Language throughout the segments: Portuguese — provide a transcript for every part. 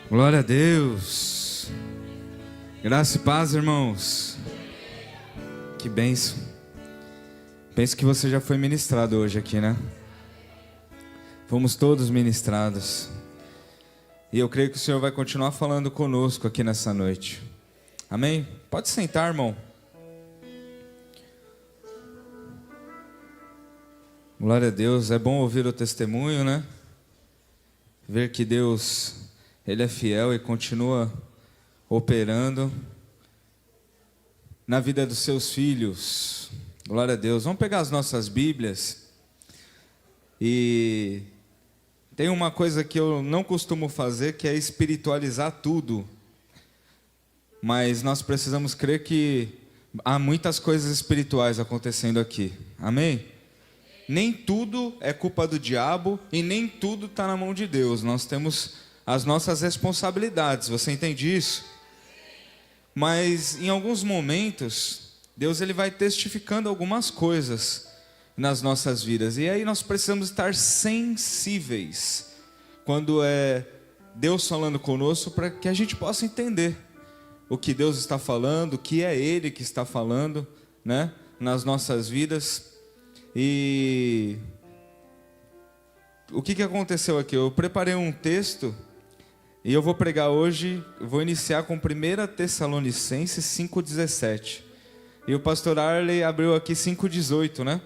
Glória a Deus. Graça e paz, irmãos. Que bênção. Penso que você já foi ministrado hoje aqui, né? Fomos todos ministrados. E eu creio que o Senhor vai continuar falando conosco aqui nessa noite. Amém? Pode sentar, irmão. Glória a Deus. É bom ouvir o testemunho, né? Ver que Deus, Ele é fiel e continua operando na vida dos seus filhos. Glória a Deus. Vamos pegar as nossas Bíblias. E tem uma coisa que eu não costumo fazer, que é espiritualizar tudo. Mas nós precisamos crer que há muitas coisas espirituais acontecendo aqui. Amém? Nem tudo é culpa do diabo e nem tudo está na mão de Deus. Nós temos as nossas responsabilidades. Você entende isso? Mas em alguns momentos, Deus ele vai testificando algumas coisas nas nossas vidas. E aí nós precisamos estar sensíveis quando é Deus falando conosco, para que a gente possa entender o que Deus está falando, o que é Ele que está falando, né, nas nossas vidas. E o que aconteceu aqui? Eu preparei um texto e eu vou pregar hoje, vou iniciar com 1 Tessalonicenses 5,17. E o pastor Arley abriu aqui 5,18, né?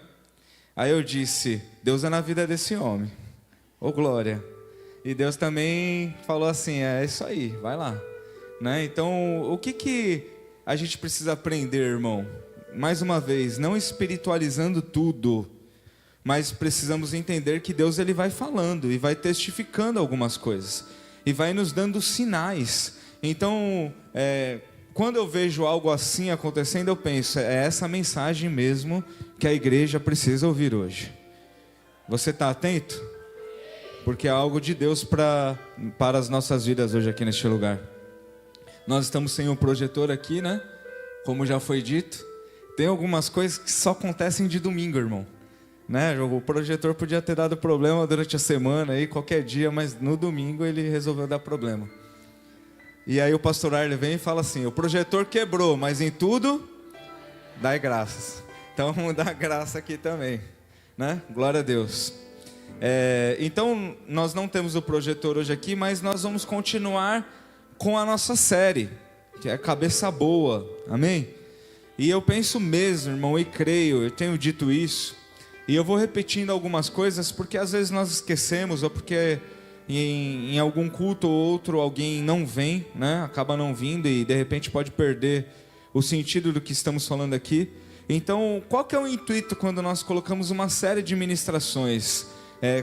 Aí eu disse, Deus é na vida desse homem. Ô glória. E Deus também falou assim, é isso aí, vai lá. Né? Então, o que a gente precisa aprender, irmão? Mais uma vez, não espiritualizando tudo, mas precisamos entender que Deus ele vai falando e vai testificando algumas coisas e vai nos dando sinais. Então, quando eu vejo algo assim acontecendo, eu penso, é essa mensagem mesmo que a igreja precisa ouvir hoje. Você está atento? Porque é algo de Deus para as nossas vidas hoje aqui neste lugar. Nós estamos sem um projetor aqui, né? Como já foi dito. Tem algumas coisas que só acontecem de domingo, irmão. Né? O projetor podia ter dado problema durante a semana, aí, qualquer dia, mas no domingo ele resolveu dar problema. E aí o pastor Arley vem e fala assim, o projetor quebrou, mas em tudo, dai graças. Então vamos dar graça aqui também. Né? Glória a Deus. Então nós não temos o projetor hoje aqui, mas nós vamos continuar com a nossa série, que é Cabeça Boa. Amém? E eu penso mesmo, irmão, e creio, eu tenho dito isso, e eu vou repetindo algumas coisas, porque às vezes nós esquecemos, ou porque em algum culto ou outro alguém não vem, né? Acaba não vindo e de repente pode perder o sentido do que estamos falando aqui. Então, qual que é o intuito quando nós colocamos uma série de ministrações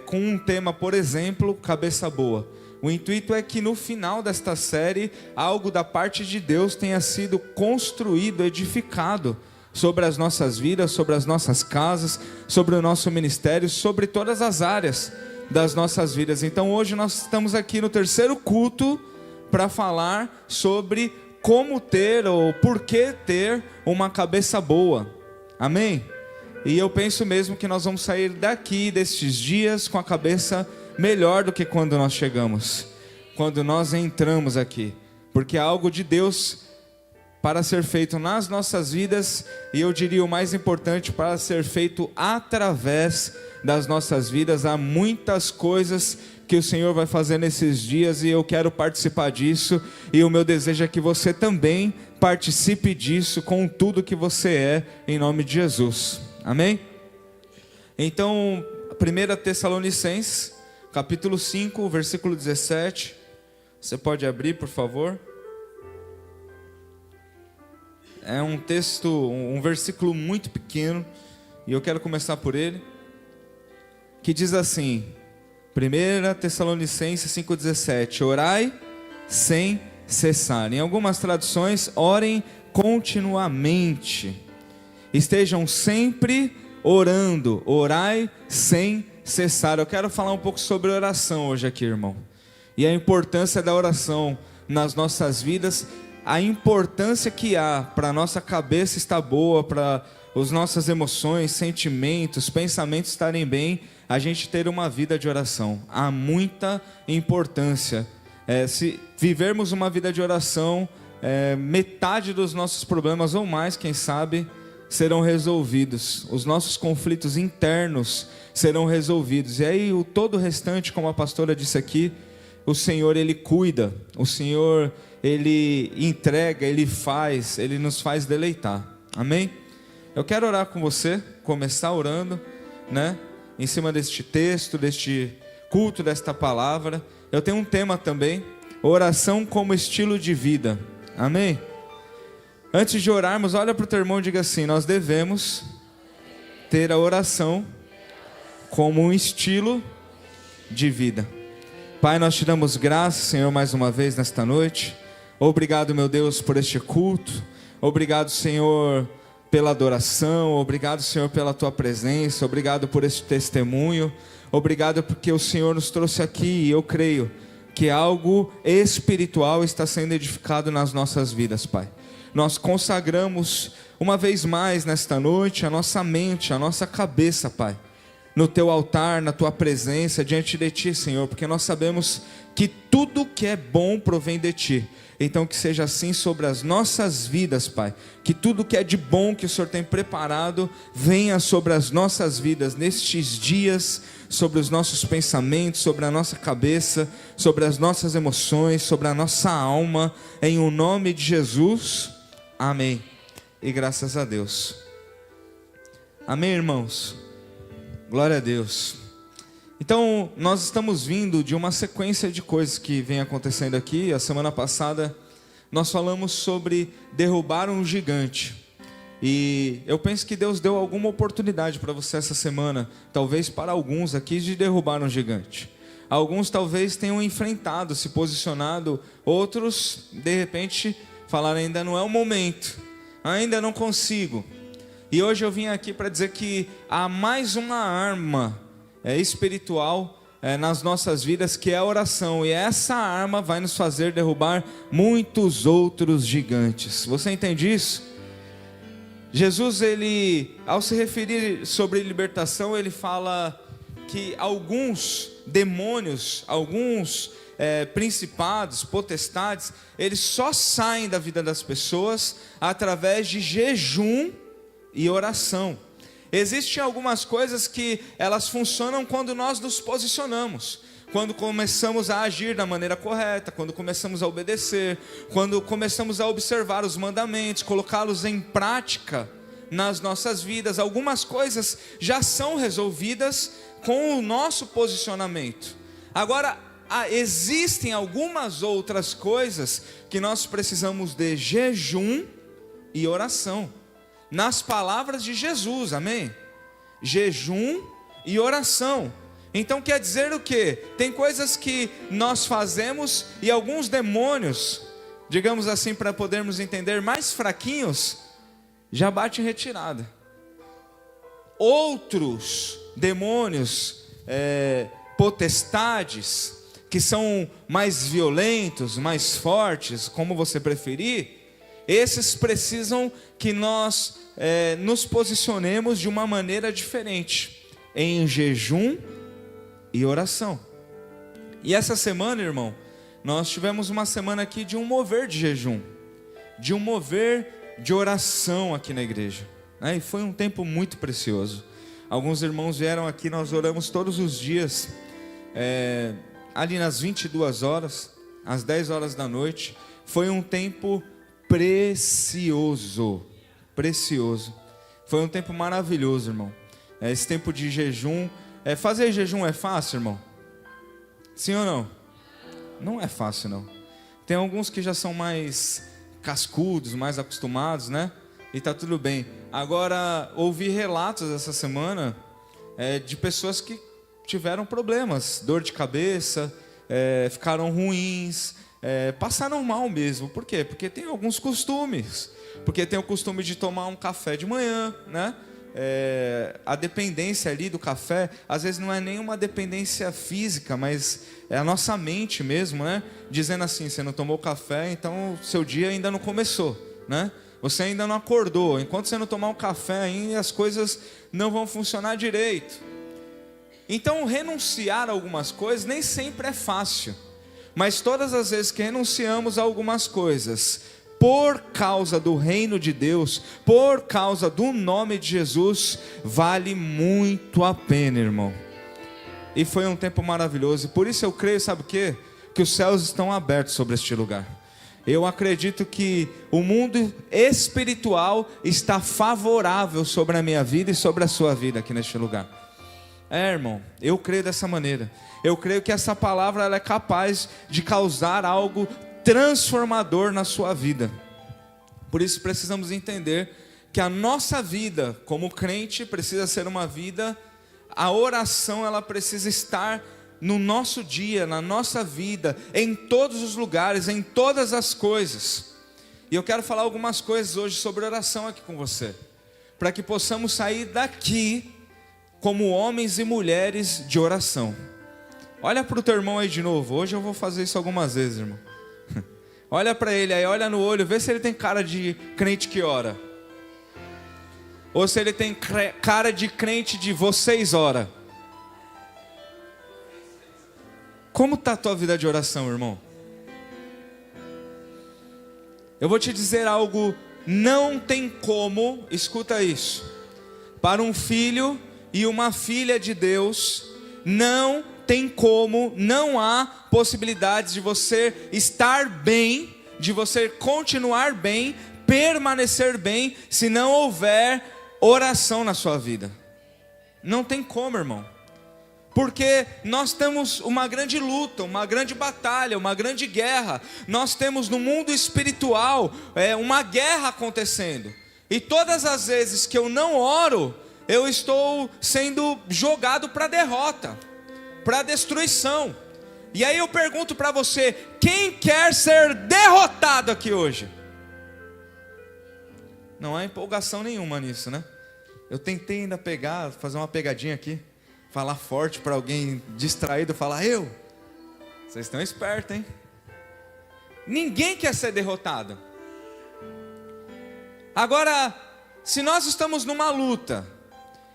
com um tema, por exemplo, Cabeça Boa? O intuito é que no final desta série, algo da parte de Deus tenha sido construído, edificado sobre as nossas vidas, sobre as nossas casas, sobre o nosso ministério, sobre todas as áreas das nossas vidas. Então hoje nós estamos aqui no terceiro culto para falar sobre como ter ou por que ter uma cabeça boa. Amém? E eu penso mesmo que nós vamos sair daqui destes dias com a cabeça melhor do que quando nós chegamos, quando nós entramos aqui, porque é algo de Deus para ser feito nas nossas vidas, e eu diria o mais importante, para ser feito através das nossas vidas. Há muitas coisas que o Senhor vai fazer nesses dias e eu quero participar disso, e o meu desejo é que você também participe disso com tudo que você é, em nome de Jesus. Amém? Então, 1 Tessalonicenses capítulo 5, versículo 17. Você pode abrir, por favor? É um texto, um versículo muito pequeno, e eu quero começar por ele, que diz assim, 1 Tessalonicenses 5,17: Orai sem cessar. Em algumas traduções, orem continuamente. Estejam sempre orando, orai sem cessar. Eu quero falar um pouco sobre oração hoje aqui, irmão, e a importância da oração nas nossas vidas, a importância que há para a nossa cabeça estar boa, para as nossas emoções, sentimentos, pensamentos estarem bem, a gente ter uma vida de oração. Há muita importância Se vivermos uma vida de oração, metade dos nossos problemas ou mais, quem sabe, serão resolvidos. Os nossos conflitos internos serão resolvidos. E aí todo o restante, como a pastora disse aqui, o Senhor, Ele cuida. O Senhor, Ele entrega, Ele faz, Ele nos faz deleitar. Amém? Eu quero orar com você, começar orando, né? Em cima deste texto, deste culto, desta palavra. Eu tenho um tema também, oração como estilo de vida. Amém? Antes de orarmos, olha para o teu irmão e diga assim: nós devemos ter a oração como um estilo de vida. Pai, nós te damos graça, Senhor, mais uma vez nesta noite. Obrigado, meu Deus, por este culto. Obrigado, Senhor, pela adoração. Obrigado, Senhor, pela tua presença. Obrigado por este testemunho. Obrigado porque o Senhor nos trouxe aqui, e eu creio que algo espiritual está sendo edificado nas nossas vidas, Pai. Nós consagramos uma vez mais nesta noite a nossa mente, a nossa cabeça, Pai, no teu altar, na tua presença, diante de ti, Senhor, porque nós sabemos que tudo que é bom provém de ti. Então que seja assim sobre as nossas vidas, Pai, que tudo que é de bom que o Senhor tem preparado venha sobre as nossas vidas nestes dias, sobre os nossos pensamentos, sobre a nossa cabeça, sobre as nossas emoções, sobre a nossa alma, em o nome de Jesus, amém, e graças a Deus. Amém, irmãos? Glória a Deus. Então, nós estamos vindo de uma sequência de coisas que vem acontecendo aqui. A semana passada nós falamos sobre derrubar um gigante. E eu penso que Deus deu alguma oportunidade para você essa semana, talvez para alguns aqui, de derrubar um gigante. Alguns talvez tenham enfrentado, se posicionado. Outros, de repente, falaram: ainda não é o momento, ainda não consigo. E hoje eu vim aqui para dizer que há mais uma arma espiritual nas nossas vidas, que é a oração. E essa arma vai nos fazer derrubar muitos outros gigantes. Você entende isso? Jesus, ele, ao se referir sobre libertação, ele fala que alguns demônios, alguns principados, potestades, eles só saem da vida das pessoas através de jejum e oração. Existem algumas coisas que elas funcionam quando nós nos posicionamos, quando começamos a agir da maneira correta, quando começamos a obedecer, quando começamos a observar os mandamentos, colocá-los em prática nas nossas vidas. Algumas coisas já são resolvidas com o nosso posicionamento. Agora, existem algumas outras coisas que nós precisamos de jejum e oração. Nas palavras de Jesus, amém? Jejum e oração. Então quer dizer o quê? Tem coisas que nós fazemos e alguns demônios, digamos assim, para podermos entender, mais fraquinhos, já bate em retirada. Outros demônios, potestades, que são mais violentos, mais fortes, como você preferir, esses precisam que nós nos posicionemos de uma maneira diferente, em jejum e oração. E essa semana, irmão, nós tivemos uma semana aqui de um mover de jejum, de um mover de oração aqui na igreja, e foi um tempo muito precioso. Alguns irmãos vieram aqui, nós oramos todos os dias, ali nas 22 horas, às 10 horas da noite. Foi um tempo precioso, precioso. Foi um tempo maravilhoso, irmão. Esse tempo de jejum, fazer jejum é fácil, irmão? Sim ou não? Não é fácil, não. Tem alguns que já são mais cascudos, mais acostumados, né? E tá tudo bem. Agora, ouvi relatos essa semana de pessoas que tiveram problemas, dor de cabeça, ficaram ruins, passaram mal mesmo. Por quê? Porque tem alguns costumes. Porque tem o costume de tomar um café de manhã, né? A dependência ali do café, às vezes não é nenhuma dependência física, mas é a nossa mente mesmo, né? Dizendo assim: você não tomou café, então seu dia ainda não começou, né? Você ainda não acordou. Enquanto você não tomar um café ainda, as coisas não vão funcionar direito. Então renunciar a algumas coisas nem sempre é fácil, Mas todas as vezes que renunciamos a algumas coisas, por causa do reino de Deus, por causa do nome de Jesus, vale muito a pena, irmão. E foi um tempo maravilhoso. E por isso eu creio, sabe o quê? Que os céus estão abertos sobre este lugar. Eu acredito que o mundo espiritual está favorável sobre a minha vida e sobre a sua vida aqui neste lugar. Irmão, eu creio dessa maneira. Eu creio que essa palavra ela é capaz de causar algo transformador na sua vida. Por isso precisamos entender que a nossa vida como crente precisa ser uma vida, a oração ela precisa estar no nosso dia, na nossa vida, em todos os lugares, em todas as coisas. E eu quero falar algumas coisas hoje sobre oração aqui com você, para que possamos sair daqui como homens e mulheres de oração. Olha para o teu irmão aí de novo. Hoje eu vou fazer isso algumas vezes, irmão. Olha para ele aí, olha no olho, vê se ele tem cara de crente que ora, ou se ele tem cara de crente de vocês ora. Como está a tua vida de oração, irmão? Eu vou te dizer algo, não tem como, escuta isso, para um filho e uma filha de Deus, não tem como, não há possibilidades de você estar bem, de você continuar bem, permanecer bem, se não houver oração na sua vida. Não tem como, irmão. Porque nós temos uma grande luta, uma grande batalha, uma grande guerra. Nós temos no mundo espiritual uma guerra acontecendo. E todas as vezes que eu não oro, eu estou sendo jogado para a derrota, para a destruição. E aí eu pergunto para você, quem quer ser derrotado aqui hoje? Não há empolgação nenhuma nisso, né? Eu tentei ainda fazer uma pegadinha aqui, falar forte para alguém distraído, falar eu. Vocês estão espertos, hein? Ninguém quer ser derrotado. Agora, se nós estamos numa luta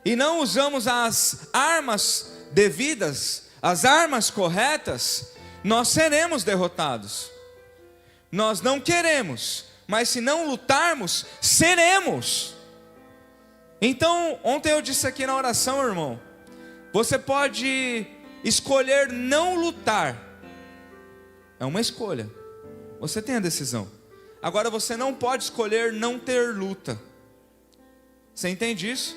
e não usamos as armas devidas, as armas corretas, nós seremos derrotados. Nós não queremos, mas se não lutarmos, seremos. Então, ontem eu disse aqui na oração, irmão, você pode escolher não lutar. É uma escolha. Você tem a decisão. Agora você não pode escolher não ter luta. Você entende isso?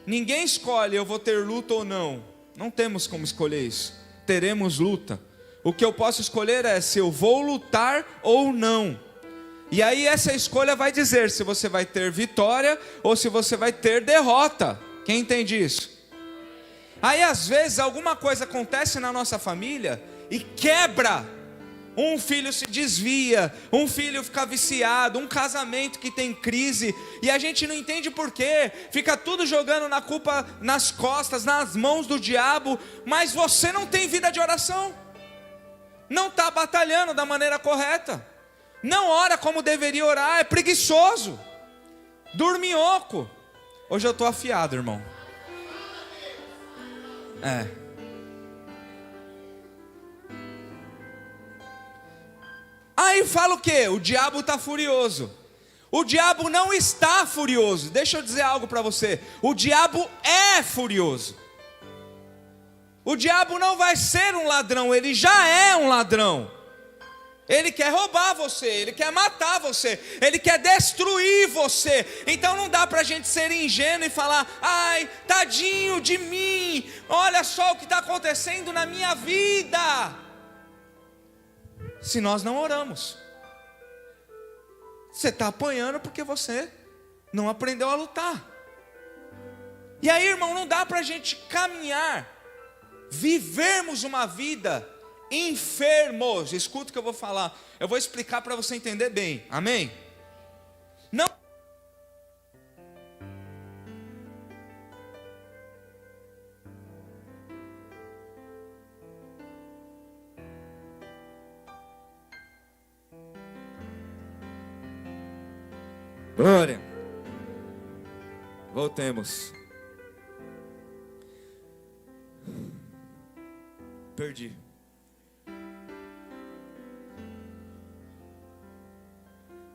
Ninguém escolhe eu vou ter luta ou não. Não temos como escolher isso. Teremos luta. O que eu posso escolher é se eu vou lutar ou não. E aí essa escolha vai dizer se você vai ter vitória ou se você vai ter derrota. Quem entende isso? Aí às vezes alguma coisa acontece na nossa família e quebra. Um filho se desvia, um filho fica viciado, um casamento que tem crise, e a gente não entende por quê, fica tudo jogando na culpa nas costas, nas mãos do diabo, mas você não tem vida de oração, não está batalhando da maneira correta, não ora como deveria orar, é preguiçoso, dorminhoco. Hoje eu estou afiado, irmão. Aí fala o quê? O diabo está furioso. O diabo não está furioso. Deixa eu dizer algo para você. O diabo é furioso. O diabo não vai ser um ladrão, ele já é um ladrão. Ele quer roubar você, ele quer matar você, ele quer destruir você. Então não dá para a gente ser ingênuo e falar: ai, tadinho de mim, olha só o que está acontecendo na minha vida. Se nós não oramos, você está apanhando porque você não aprendeu a lutar. E aí, irmão, não dá para a gente caminhar, vivermos uma vida enfermos. Escuta o que eu vou falar, eu vou explicar para você entender bem, amém? Não. Glória. Voltemos. Perdi.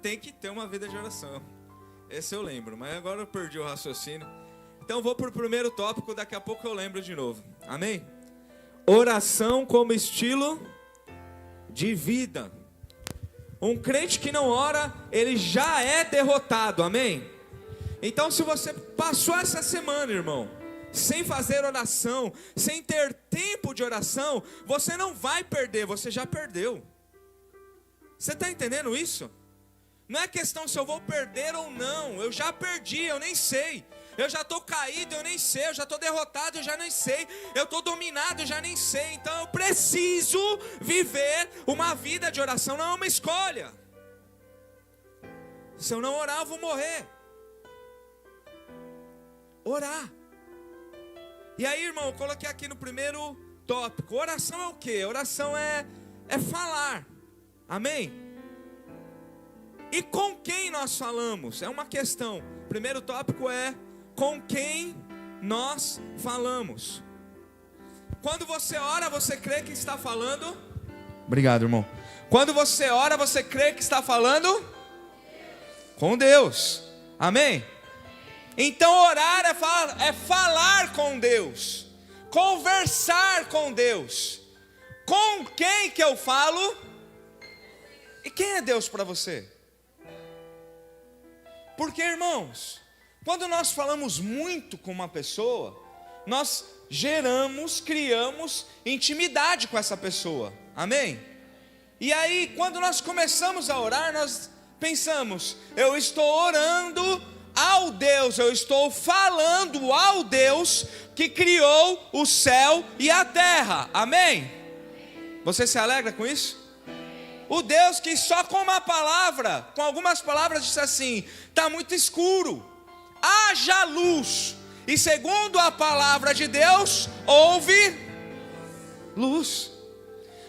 tem que ter uma vida de oração. Esse eu lembro, mas agora eu perdi o raciocínio. Então vou para o primeiro tópico, daqui a pouco eu lembro de novo. Amém? Oração como estilo de vida. Um crente que não ora, ele já é derrotado, amém? Então se você passou essa semana, irmão, sem fazer oração, sem ter tempo de oração, você não vai perder, você já perdeu. Você está entendendo isso? Não é questão se eu vou perder ou não, eu já perdi, eu nem sei. Eu já estou caído, eu nem sei. Eu já estou derrotado, eu já nem sei. Eu estou dominado, eu já nem sei. Então eu preciso viver uma vida de oração. Não é uma escolha. Se eu não orar, eu vou morrer. Orar. E aí, irmão, eu coloquei aqui no primeiro tópico. Oração é o quê? Oração é falar. Amém? E com quem nós falamos? É uma questão. O primeiro tópico é com quem nós falamos. Quando você ora, você crê que está falando? Obrigado, irmão. Quando você ora, você crê que está falando? Com Deus. Amém? Então orar é falar com Deus, conversar com Deus. Com quem que eu falo? E quem é Deus para você? Porque, irmãos, quando nós falamos muito com uma pessoa, nós criamos intimidade com essa pessoa, amém? E aí, quando nós começamos a orar, nós pensamos, eu estou orando ao Deus, eu estou falando ao Deus que criou o céu e a terra, amém? Você se alegra com isso? O Deus que só com uma palavra, com algumas palavras disse assim, está muito escuro, haja luz, e segundo a palavra de Deus, houve luz.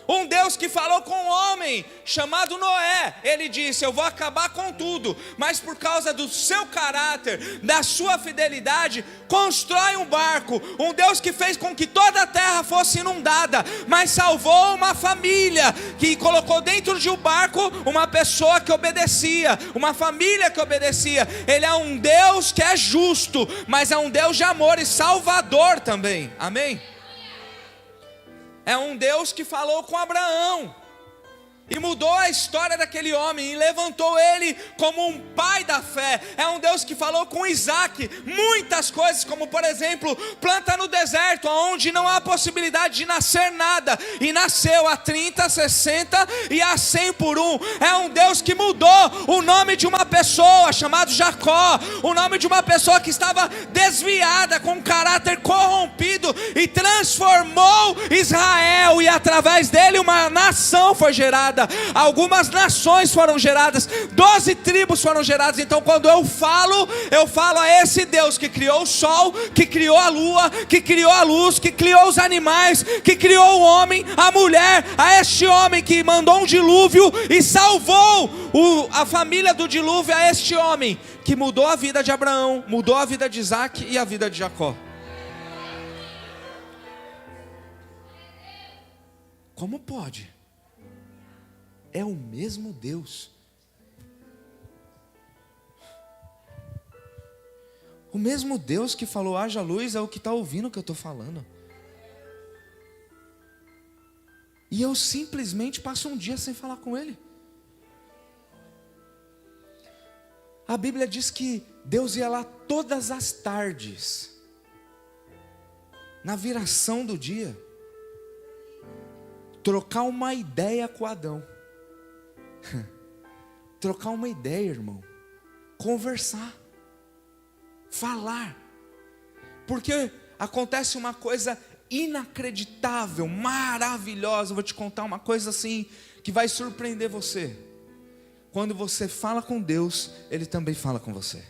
Um Deus que falou com um homem chamado Noé, ele disse, eu vou acabar com tudo, mas por causa do seu caráter, da sua fidelidade, constrói um barco. Um Deus que fez com que toda a terra fosse inundada, mas salvou uma família, que colocou dentro de um barco uma pessoa que obedecia, uma família que obedecia. Ele é um Deus que é justo, mas é um Deus de amor e salvador também, amém? É um Deus que falou com Abraão e mudou a história daquele homem e levantou ele como um pai da fé. É um Deus que falou com Isaac muitas coisas, como por exemplo, planta no deserto, onde não há possibilidade de nascer nada, e nasceu a 30, 60 e a 100 por um. É um Deus que mudou o nome de uma pessoa chamado Jacó, o nome de uma pessoa que estava desviada, com um caráter corrompido, e transformou Israel, e através dele uma nação foi gerada. Algumas nações foram geradas, 12 tribos foram geradas. Então quando eu falo a esse Deus que criou o sol, que criou a lua, que criou a luz, que criou os animais, que criou o homem, a mulher, a este homem que mandou um dilúvio e salvou a família do dilúvio, a este homem que mudou a vida de Abraão, mudou a vida de Isaac e a vida de Jacó. Como pode? É o mesmo Deus. O mesmo Deus que falou haja luz é o que está ouvindo o que eu estou falando. E eu simplesmente passo um dia sem falar com Ele. A Bíblia diz que Deus ia lá todas as tardes, na viração do dia, trocar uma ideia com Adão. Trocar uma ideia, irmão. Conversar. Falar. Porque acontece uma coisa inacreditável, maravilhosa. Eu vou te contar uma coisa assim que vai surpreender você. Quando você fala com Deus, Ele também fala com você.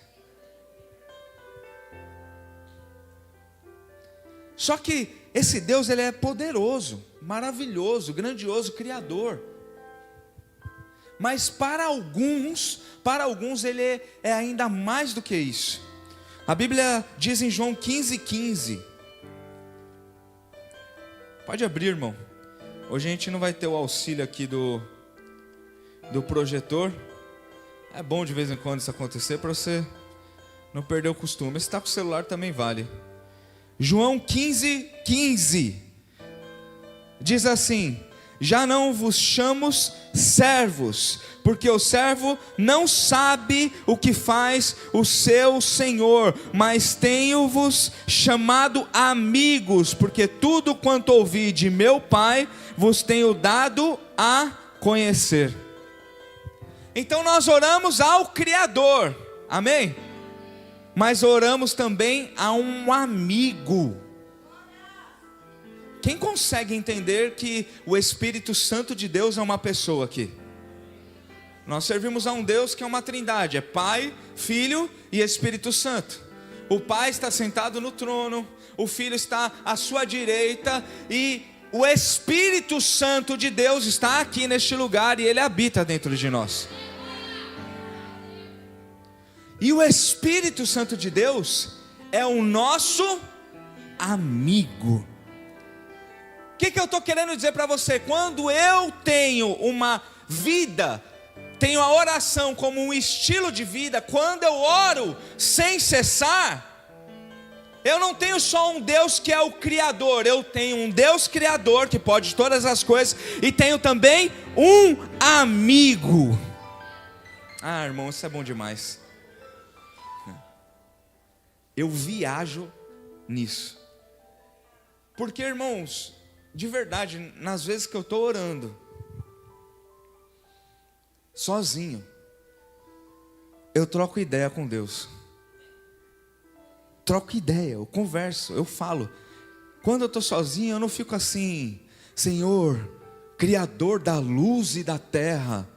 Só que esse Deus, Ele é poderoso, maravilhoso, grandioso, criador. Mas para alguns Ele é ainda mais do que isso. A Bíblia diz em João 15:15. Pode abrir, irmão. Hoje a gente não vai ter o auxílio aqui do projetor. É bom de vez em quando isso acontecer para você não perder o costume. Se está com o celular também vale. João 15:15 diz assim: já não vos chamo servos, porque o servo não sabe o que faz o seu senhor, mas tenho-vos chamado amigos, porque tudo quanto ouvi de meu Pai vos tenho dado a conhecer. Então nós oramos ao Criador, amém? Mas oramos também a um amigo. Quem consegue entender que o Espírito Santo de Deus é uma pessoa aqui? Nós servimos a um Deus que é uma trindade, é Pai, Filho e Espírito Santo. O Pai está sentado no trono, o Filho está à sua direita e o Espírito Santo de Deus está aqui neste lugar e Ele habita dentro de nós. E o Espírito Santo de Deus é o nosso amigo. O que eu estou querendo dizer para você? Quando eu tenho uma vida, tenho a oração como um estilo de vida, quando eu oro sem cessar, eu não tenho só um Deus que é o Criador, eu tenho um Deus Criador que pode todas as coisas, e tenho também um amigo. Ah, irmão, isso é bom demais. Eu viajo nisso. Porque, irmãos, de verdade, nas vezes que eu estou orando sozinho, eu troco ideia com Deus. Troco ideia, eu converso, eu falo. Quando eu estou sozinho, eu não fico assim: Senhor, Criador da luz e da terra,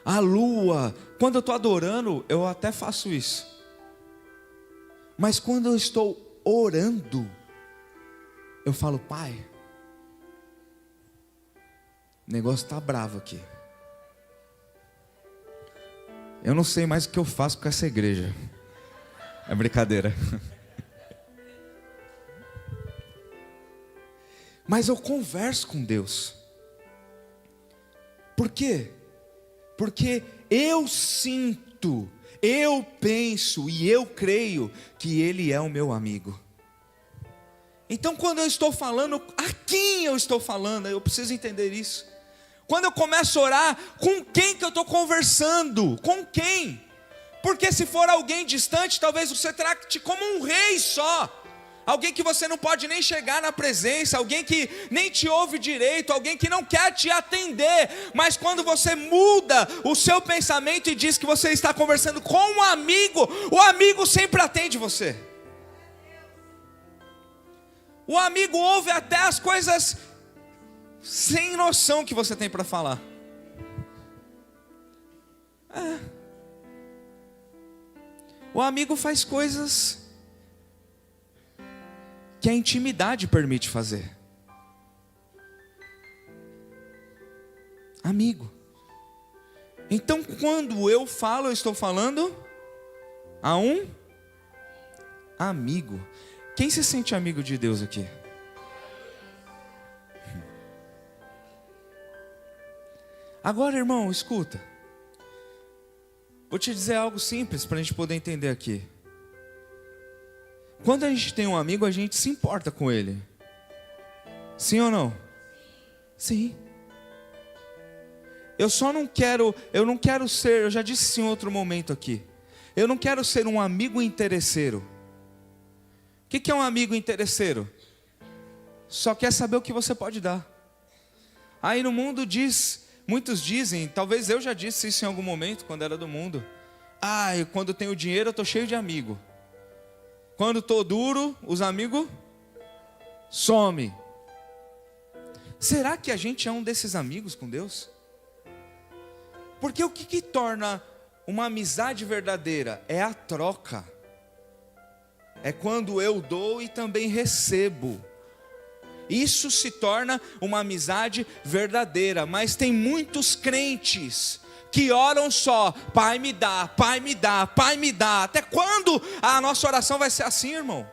a lua. Quando eu estou adorando, eu até faço isso. Mas quando eu estou orando, eu falo: Pai, o negócio está bravo aqui. Eu não sei mais o que eu faço com essa igreja. É brincadeira. Mas eu converso com Deus. Por quê? Porque eu sinto, eu penso e eu creio que Ele é o meu amigo. Então quando eu estou falando, a quem eu estou falando? Eu preciso entender isso. Quando eu começo a orar, com quem que eu estou conversando? Com quem? Porque se for alguém distante, talvez você trate como um rei só. Alguém que você não pode nem chegar na presença, alguém que nem te ouve direito, alguém que não quer te atender. Mas quando você muda o seu pensamento e diz que você está conversando com um amigo, o amigo sempre atende você. O amigo ouve até as coisas sem noção que você tem para falar. O amigo faz coisas que a intimidade permite fazer. Amigo. Então quando eu falo, eu estou falando a um amigo. Quem se sente amigo de Deus aqui? Agora, irmão, escuta. Vou te dizer algo simples para a gente poder entender aqui. Quando a gente tem um amigo, a gente se importa com ele. Sim ou não? Sim. Eu não quero ser, eu já disse isso em outro momento aqui. Eu não quero ser um amigo interesseiro. O que é um amigo interesseiro? Só quer saber o que você pode dar. Aí no mundo muitos dizem, talvez eu já disse isso em algum momento, quando era do mundo. Quando eu tenho dinheiro, eu estou cheio de amigo. Quando estou duro, os amigos somem. Será que a gente é um desses amigos com Deus? Porque o que torna uma amizade verdadeira? É a troca. É quando eu dou e também recebo. Isso se torna uma amizade verdadeira. Mas tem muitos crentes que oram só: Pai me dá, Pai me dá, Pai me dá. Até quando a nossa oração vai ser assim, irmão?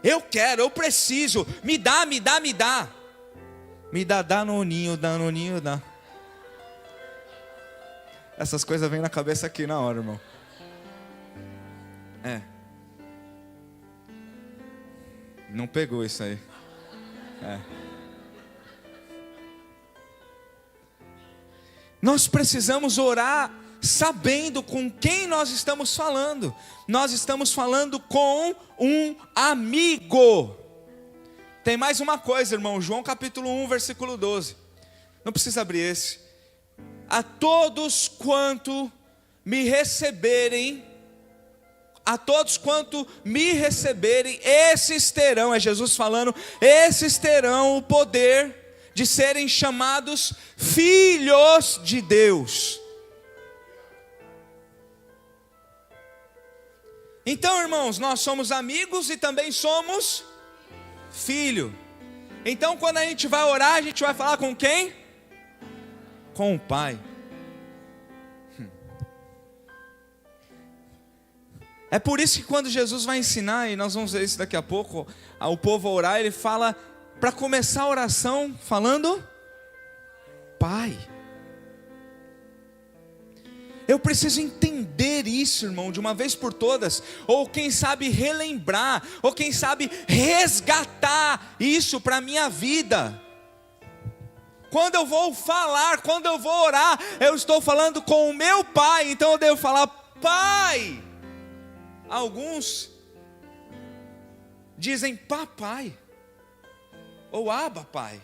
Eu quero, eu preciso, me dá, me dá, me dá. Me dá danoninho, danoninho, dá. Essas coisas vêm na cabeça aqui na hora, irmão. Não pegou isso aí. Nós precisamos orar sabendo com quem nós estamos falando. Nós estamos falando com um amigo. Tem mais uma coisa, irmão. João capítulo 1, versículo 12. Não precisa abrir esse. A todos quanto me receberem, esses terão, é Jesus falando, esses terão o poder de serem chamados filhos de Deus. Então, irmãos, nós somos amigos e também somos filho. Então, quando a gente vai orar, a gente vai falar com quem? Com o Pai. É por isso que quando Jesus vai ensinar, e nós vamos ver isso daqui a pouco, ao povo a orar, ele fala, para começar a oração, falando, Pai. Eu preciso entender isso, irmão, de uma vez por todas, ou quem sabe relembrar, ou quem sabe resgatar isso para a minha vida. Quando eu vou falar, quando eu vou orar, eu estou falando com o meu Pai, então eu devo falar, Pai. Alguns dizem papai, ou aba pai,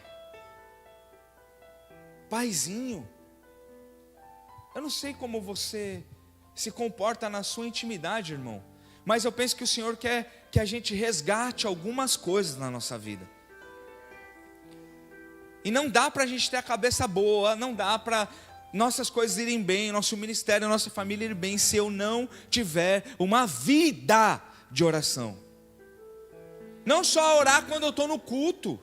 paizinho. Eu não sei como você se comporta na sua intimidade, irmão, mas eu penso que o Senhor quer que a gente resgate algumas coisas na nossa vida. E não dá para a gente ter a cabeça boa, não dá para nossas coisas irem bem, nosso ministério, nossa família ir bem, se eu não tiver uma vida de oração. Não só orar quando eu estou no culto.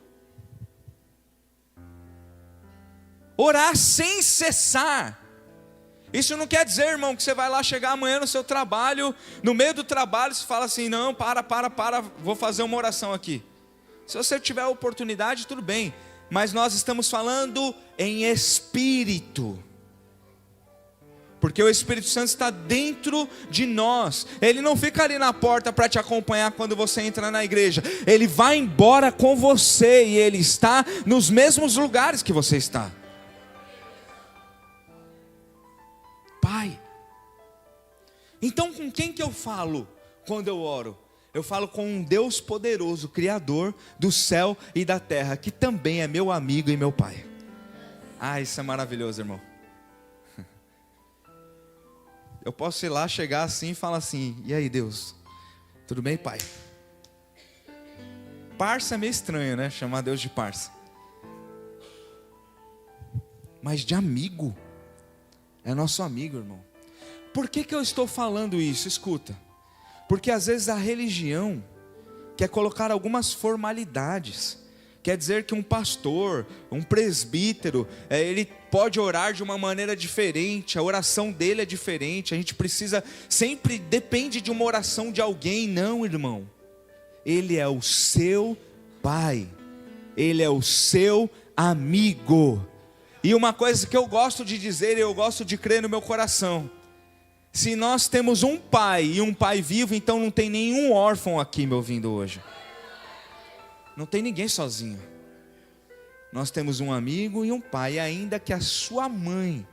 Orar sem cessar. Isso não quer dizer, irmão, que você vai lá chegar amanhã no seu trabalho, no meio do trabalho, você fala assim, não, para, vou fazer uma oração aqui. Se você tiver a oportunidade, tudo bem. Mas nós estamos falando em espírito. Porque o Espírito Santo está dentro de nós. Ele não fica ali na porta para te acompanhar quando você entra na igreja. Ele vai embora com você e Ele está nos mesmos lugares que você está. Pai. Então com quem que eu falo quando eu oro? Eu falo com um Deus poderoso, Criador do céu e da terra, que também é meu amigo e meu Pai. Isso é maravilhoso, irmão. Eu posso ir lá, chegar assim e falar assim, e aí Deus, tudo bem, Pai? Parça é meio estranho, né? Chamar Deus de parça. Mas de amigo, é nosso amigo, irmão. Por que eu estou falando isso? Escuta. Porque às vezes a religião quer colocar algumas formalidades. Quer dizer que um pastor, um presbítero, ele pode orar de uma maneira diferente, a oração dele é diferente, a gente precisa, sempre depende de uma oração de alguém. Não, irmão, ele é o seu Pai, ele é o seu amigo. E uma coisa que eu gosto de dizer, eu gosto de crer no meu coração, se nós temos um Pai e um Pai vivo, então não tem nenhum órfão aqui me ouvindo hoje. Não tem ninguém sozinho. Nós temos um amigo e um Pai. Ainda que a sua mãe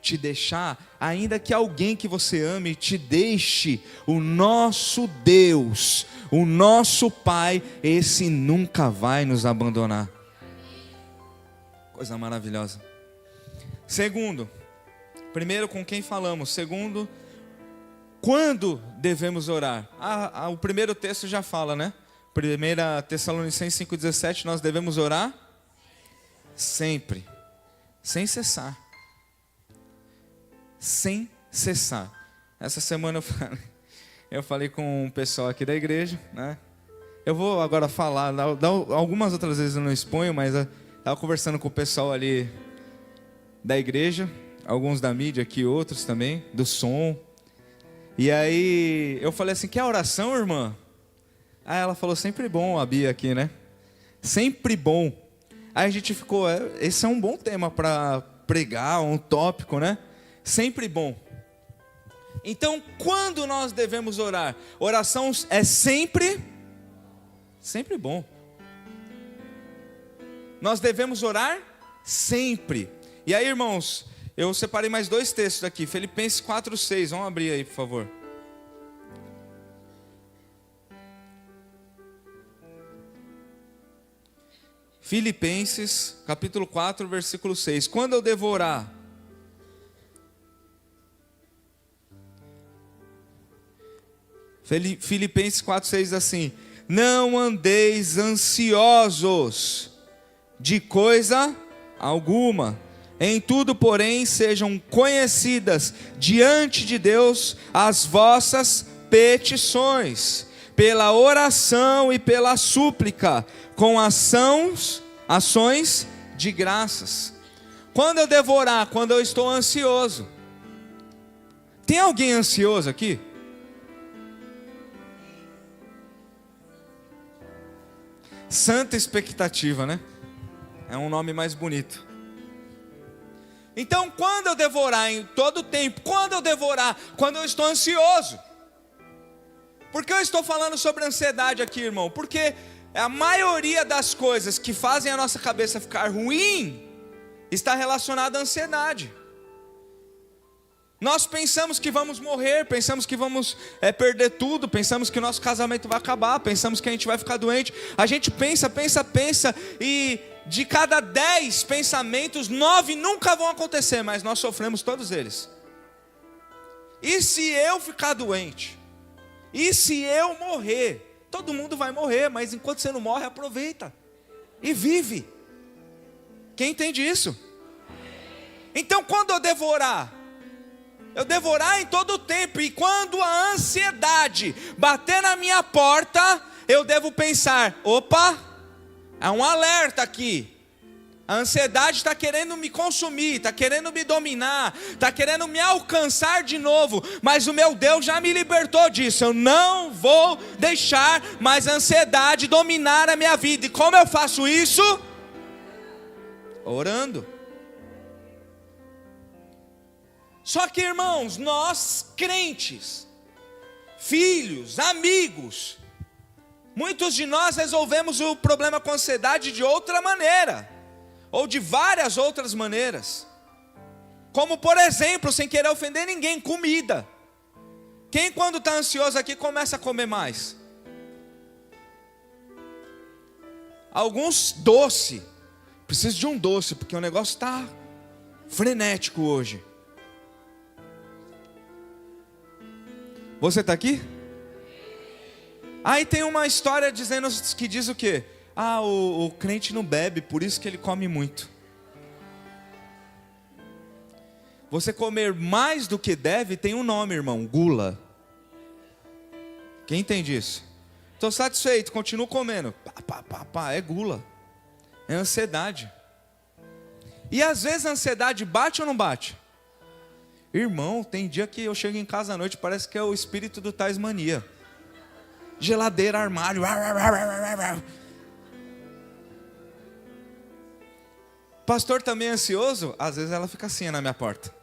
te deixar, ainda que alguém que você ame te deixe, o nosso Deus, o nosso Pai, esse nunca vai nos abandonar. Coisa maravilhosa. Segundo, primeiro com quem falamos. Segundo, quando devemos orar? O primeiro texto já fala, né? 1 Tessalonicenses 5,17, nós devemos orar sempre, sem cessar. Sem cessar. Essa semana eu falei com um pessoal aqui da igreja, né? Eu vou agora falar, algumas outras vezes eu não exponho, mas eu estava conversando com o pessoal ali da igreja, alguns da mídia aqui, outros também, do som. E aí eu falei assim, quer oração, irmã? Aí ela falou, sempre bom, a Bia aqui, né? Sempre bom. Aí a gente ficou, esse é um bom tema para pregar, um tópico, né? sempre bom. Então, quando nós devemos orar? Oração é sempre bom. Nós devemos orar sempre. E aí, irmãos, eu separei mais 2 textos aqui. Filipenses 4:6. Vamos abrir aí, por favor. Filipenses, capítulo 4, versículo 6. Quando eu devo orar? Filipenses 4:6 assim: não andeis ansiosos de coisa alguma, em tudo, porém, sejam conhecidas diante de Deus as vossas petições, pela oração e pela súplica, com ações de graças. Quando eu devo orar? Quando eu estou ansioso. Tem alguém ansioso aqui? Santa expectativa, né? É um nome mais bonito. Então, quando eu devo orar? Em todo tempo. Quando eu devo orar? Quando eu estou ansioso. Por que eu estou falando sobre ansiedade aqui, irmão? Porque a maioria das coisas que fazem a nossa cabeça ficar ruim está relacionada à ansiedade. Nós pensamos que vamos morrer, pensamos que vamos perder tudo, pensamos que o nosso casamento vai acabar, pensamos que a gente vai ficar doente. A gente pensa, e de cada 10 pensamentos, 9 nunca vão acontecer, mas nós sofremos todos eles. E se eu ficar doente? E se eu morrer? Todo mundo vai morrer, mas enquanto você não morre, aproveita e vive. Quem entende isso? Então, quando eu devo orar? Eu devo orar em todo o tempo. E quando a ansiedade bater na minha porta, eu devo pensar: opa, há um alerta aqui. A ansiedade está querendo me consumir, está querendo me dominar, está querendo me alcançar de novo. Mas o meu Deus já me libertou disso. Eu não vou deixar mais a ansiedade dominar a minha vida. E como eu faço isso? Orando. Só que, irmãos, nós crentes, filhos, amigos, muitos de nós resolvemos o problema com ansiedade de outra maneira, ou de várias outras maneiras. Como, por exemplo, sem querer ofender ninguém, comida. Quem, quando está ansioso aqui, começa a comer mais? Alguns doce. Preciso de um doce, porque o negócio está frenético hoje. Você está aqui? Aí tem uma história dizendo que diz o quê? Ah, o crente não bebe, por isso que ele come muito. Você comer mais do que deve tem um nome, irmão: gula. Quem entende isso? Estou satisfeito, continuo comendo. É gula. É ansiedade. E às vezes a ansiedade bate ou não bate? Irmão, tem dia que eu chego em casa à noite, parece que é o espírito do Tasmania. Geladeira, armário. Pastor também é ansioso? Às vezes ela fica assim na minha porta.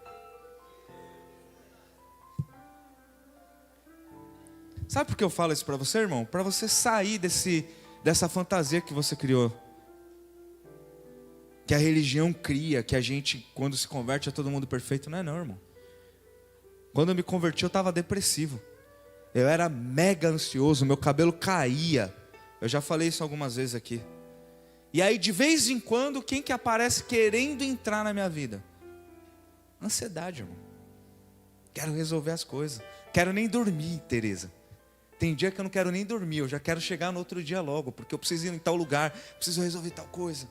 Sabe por que eu falo isso para você, irmão? Para você sair dessa fantasia que você criou. Que a religião cria, que a gente, quando se converte, é todo mundo perfeito. Não é não, irmão. Quando eu me converti, eu estava depressivo. Eu era mega ansioso, meu cabelo caía. Eu já falei isso algumas vezes aqui. E aí, de vez em quando, quem que aparece querendo entrar na minha vida? Ansiedade, irmão. Quero resolver as coisas. Quero nem dormir, Tereza. Tem dia que eu não quero nem dormir, eu já quero chegar no outro dia logo, porque eu preciso ir em tal lugar, preciso resolver tal coisa.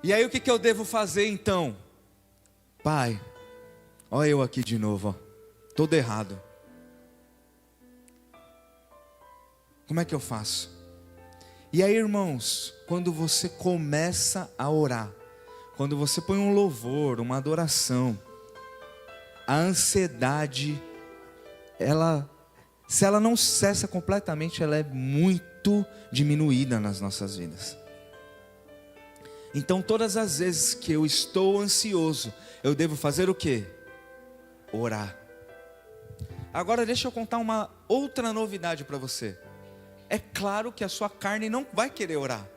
E aí, o que eu devo fazer então? Pai, olha eu aqui de novo, ó. Todo errado. Como é que eu faço? E aí, irmãos, quando você começa a orar, quando você põe um louvor, uma adoração, a ansiedade, se ela não cessa completamente, ela é muito diminuída nas nossas vidas. Então todas as vezes que eu estou ansioso, eu devo fazer o quê? Orar. Agora deixa eu contar uma outra novidade para você. É claro que a sua carne não vai querer orar.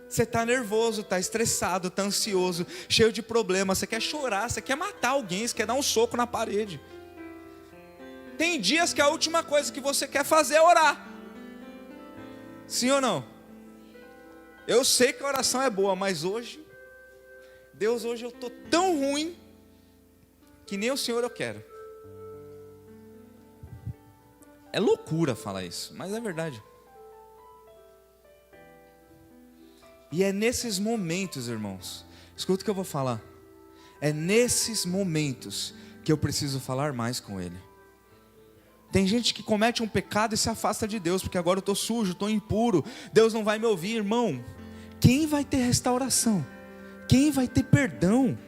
Você está nervoso, está estressado, está ansioso, cheio de problemas, você quer chorar, você quer matar alguém, você quer dar um soco na parede. Tem dias que a última coisa que você quer fazer é orar. Sim ou não? Eu sei que a oração é boa, mas hoje, Deus, hoje eu estou tão ruim, que nem o Senhor eu quero. É loucura falar isso, mas é verdade. E é nesses momentos, irmãos, escuta o que eu vou falar. É nesses momentos que eu preciso falar mais com Ele. Tem gente que comete um pecado e se afasta de Deus, porque agora eu estou sujo, estou impuro, Deus não vai me ouvir, irmão. Quem vai ter restauração? Quem vai ter perdão?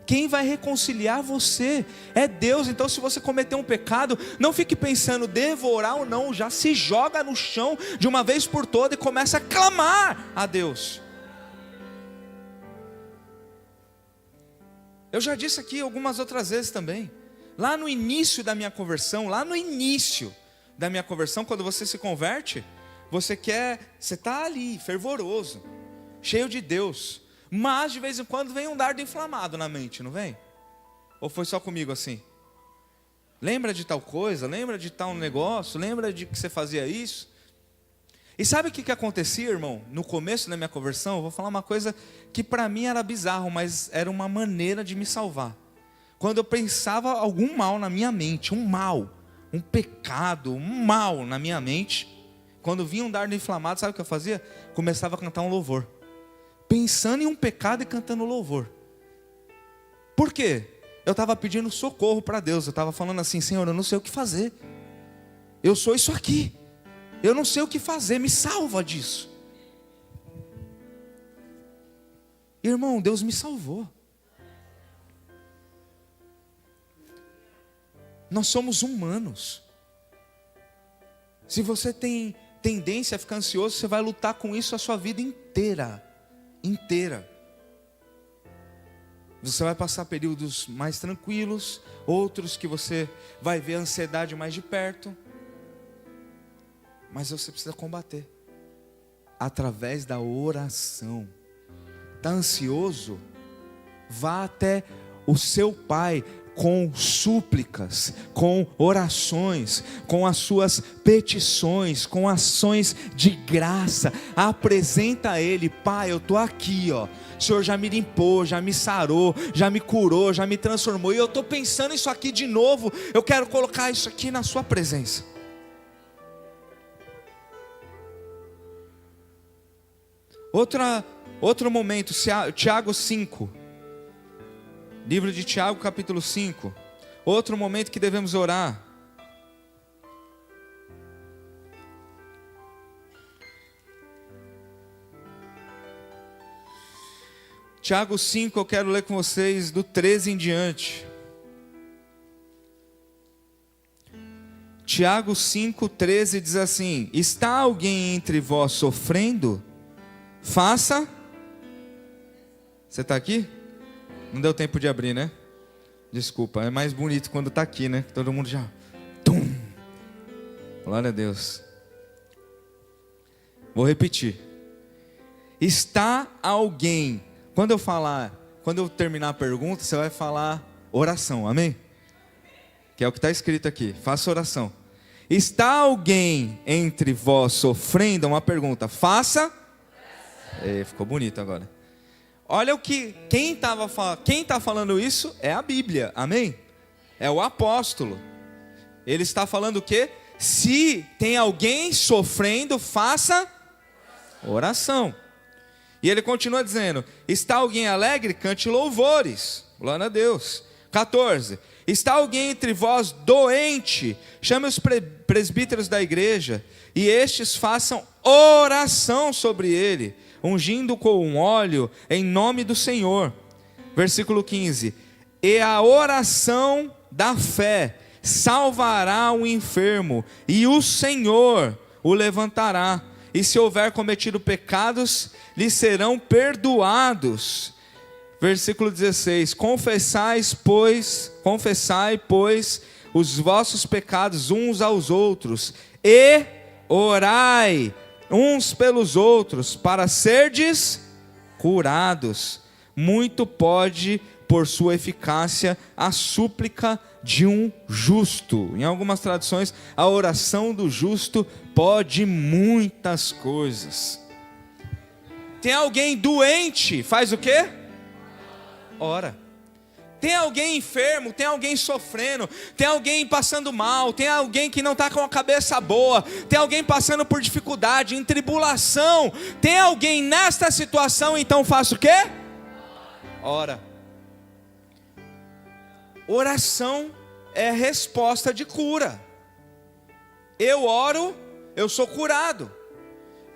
Quem vai reconciliar você? É Deus. Então se você cometer um pecado, não fique pensando, devo orar ou não, já se joga no chão de uma vez por todas e começa a clamar a Deus. Eu já disse aqui algumas outras vezes também. Lá no início da minha conversão, quando você se converte, você está ali, fervoroso, cheio de Deus. Mas de vez em quando vem um dardo inflamado na mente, não vem? Ou foi só comigo assim? Lembra de tal coisa? Lembra de tal negócio? Lembra de que você fazia isso? E sabe o que acontecia, irmão? No começo da minha conversão, eu vou falar uma coisa que para mim era bizarro, mas era uma maneira de me salvar. Quando eu pensava algum mal na minha mente, um mal, um pecado, um mal na minha mente, quando vinha um dardo inflamado, sabe o que eu fazia? Começava a cantar um louvor. Pensando em um pecado e cantando louvor. Por quê? Eu estava pedindo socorro para Deus. Eu estava falando assim, Senhor, eu não sei o que fazer. Eu sou isso aqui. Eu não sei o que fazer, me salva disso. Irmão, Deus me salvou. Nós somos humanos. Se você tem tendência a ficar ansioso, você vai lutar com isso a sua vida inteira. Você vai passar períodos mais tranquilos, outros que você vai ver a ansiedade mais de perto. Mas você precisa combater através da oração. Está ansioso? Vá até o seu pai com súplicas, com orações, com as suas petições, com ações de graça. Apresenta a Ele, Pai, eu estou aqui, ó. O Senhor já me limpou, já me sarou, já me curou, já me transformou. E eu estou pensando isso aqui de novo. Eu quero colocar isso aqui na sua presença. Outro momento, Tiago 5. Livro de Tiago, capítulo 5. Outro momento que devemos orar. Tiago 5, eu quero ler com vocês do 13 em diante. Tiago 5, 13 diz assim: está alguém entre vós sofrendo? Faça. Você está aqui? Não deu tempo de abrir, né? Desculpa, é mais bonito quando está aqui, né? Todo mundo já... Tum! Glória a Deus. Vou repetir. Está alguém... Quando eu terminar a pergunta, você vai falar oração, amém? Que é o que está escrito aqui, faça oração. Está alguém entre vós sofrendo? Uma pergunta, faça. Ficou bonito agora. Olha o que, quem está falando isso é a Bíblia, amém? É o apóstolo. Ele está falando o quê? Se tem alguém sofrendo, faça oração. E ele continua dizendo: está alguém alegre? Cante louvores. Glória a Deus. 14. Está alguém entre vós doente? Chame os presbíteros da igreja, e estes façam oração sobre ele, ungindo com um óleo em nome do Senhor. Versículo 15. E a oração da fé salvará o enfermo, e o Senhor o levantará. e se houver cometido pecados, lhe serão perdoados. Versículo 16: confessai, pois, os vossos pecados uns aos outros, e orai uns pelos outros, para serdes curados. Muito pode, por sua eficácia, a súplica de um justo. Em algumas traduções, a oração do justo pode muitas coisas. Tem alguém doente, faz o quê? Ora. Tem alguém enfermo, tem alguém sofrendo, tem alguém passando mal, tem alguém que não está com a cabeça boa, tem alguém passando por dificuldade, em tribulação, tem alguém nesta situação, então faça o quê? Ora. Oração é resposta de cura. Eu oro, eu sou curado.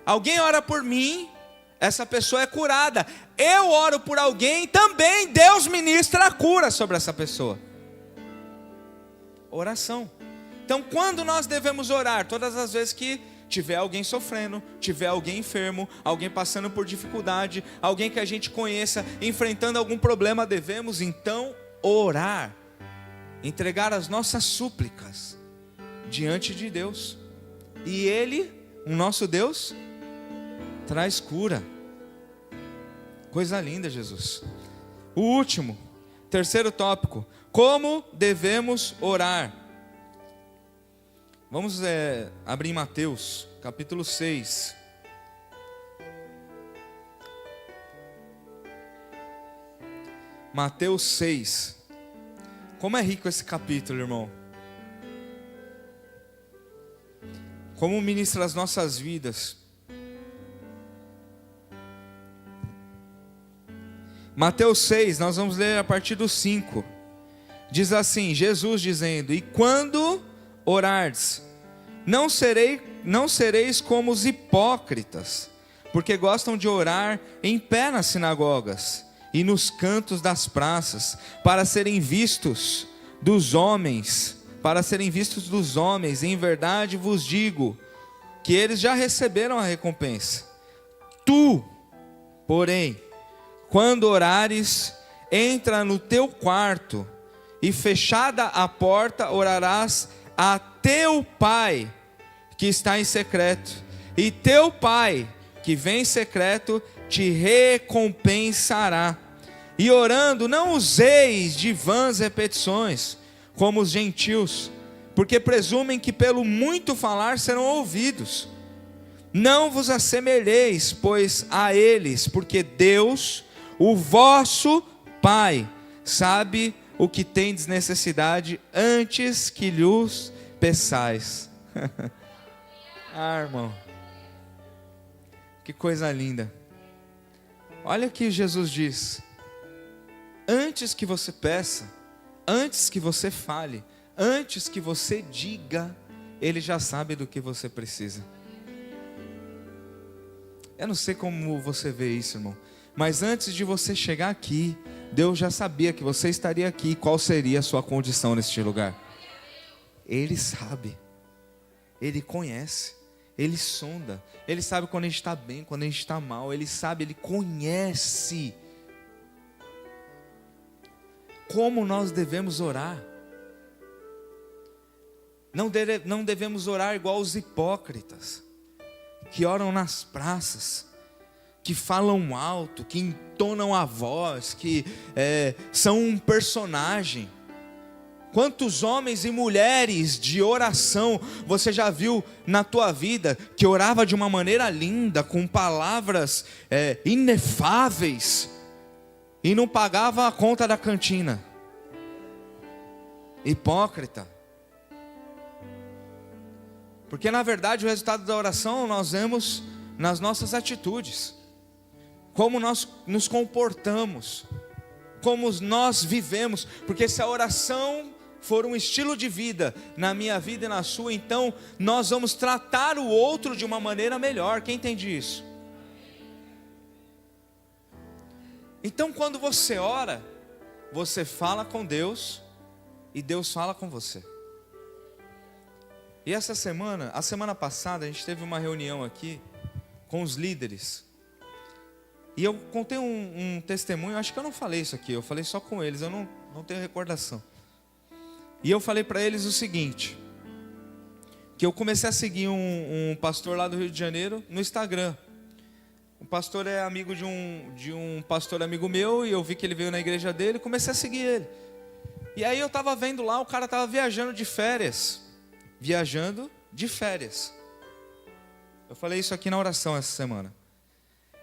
Alguém ora por mim, essa pessoa é curada. Eu oro por alguém, também Deus ministra a cura sobre essa pessoa. Oração. Então, quando nós devemos orar? Todas as vezes que tiver alguém sofrendo, tiver alguém enfermo, alguém passando por dificuldade, alguém que a gente conheça, enfrentando algum problema, devemos então orar. Entregar as nossas súplicas diante de Deus. E Ele, o nosso Deus, traz cura. Coisa linda, Jesus. O último, terceiro tópico: como devemos orar? Vamos abrir Mateus, capítulo 6. Mateus 6. Como é rico esse capítulo, irmão. Como ministra as nossas vidas. Mateus 6, nós vamos ler a partir do 5. Diz assim, Jesus dizendo: e quando orardes, não sereis como os hipócritas, porque gostam de orar em pé nas sinagogas e nos cantos das praças, para serem vistos dos homens. Em verdade vos digo que eles já receberam a recompensa. Tu, porém, quando orares, entra no teu quarto, e fechada a porta, orarás a teu Pai, que está em secreto, e teu Pai, que vem em secreto, te recompensará. E orando, não useis de vãs repetições, como os gentios, porque presumem que pelo muito falar serão ouvidos. Não vos assemelheis, pois, a eles, porque Deus, o vosso Pai, sabe o que tendes necessidade antes que lhes peçais. Irmão, que coisa linda. Olha o que Jesus diz: antes que você peça, antes que você fale, antes que você diga, Ele já sabe do que você precisa. Eu não sei como você vê isso, irmão, mas antes de você chegar aqui, Deus já sabia que você estaria aqui e qual seria a sua condição neste lugar. Ele sabe, Ele conhece, Ele sonda, Ele sabe quando a gente está bem, quando a gente está mal, Ele sabe, Ele conhece. Como nós devemos orar? Não devemos orar igual os hipócritas, que oram nas praças, que falam alto, que entonam a voz, que são um personagem. Quantos homens e mulheres de oração você já viu na tua vida, que orava de uma maneira linda, com palavras inefáveis, e não pagava a conta da cantina? Hipócrita. Porque na verdade o resultado da oração nós vemos nas nossas atitudes. Como nós nos comportamos, como nós vivemos. Porque se a oração for um estilo de vida, na minha vida e na sua, então nós vamos tratar o outro de uma maneira melhor. Quem entende isso? Então quando você ora, você fala com Deus e Deus fala com você. E essa semana, a semana passada, a gente teve uma reunião aqui, com os líderes. E eu contei um testemunho, acho que eu não falei isso aqui, eu falei só com eles, eu não tenho recordação. E eu falei para eles o seguinte, que eu comecei a seguir um pastor lá do Rio de Janeiro no Instagram. O pastor é amigo de um pastor amigo meu, e eu vi que ele veio na igreja dele, comecei a seguir ele. E aí eu estava vendo lá, o cara estava viajando de férias. Eu falei isso aqui na oração essa semana.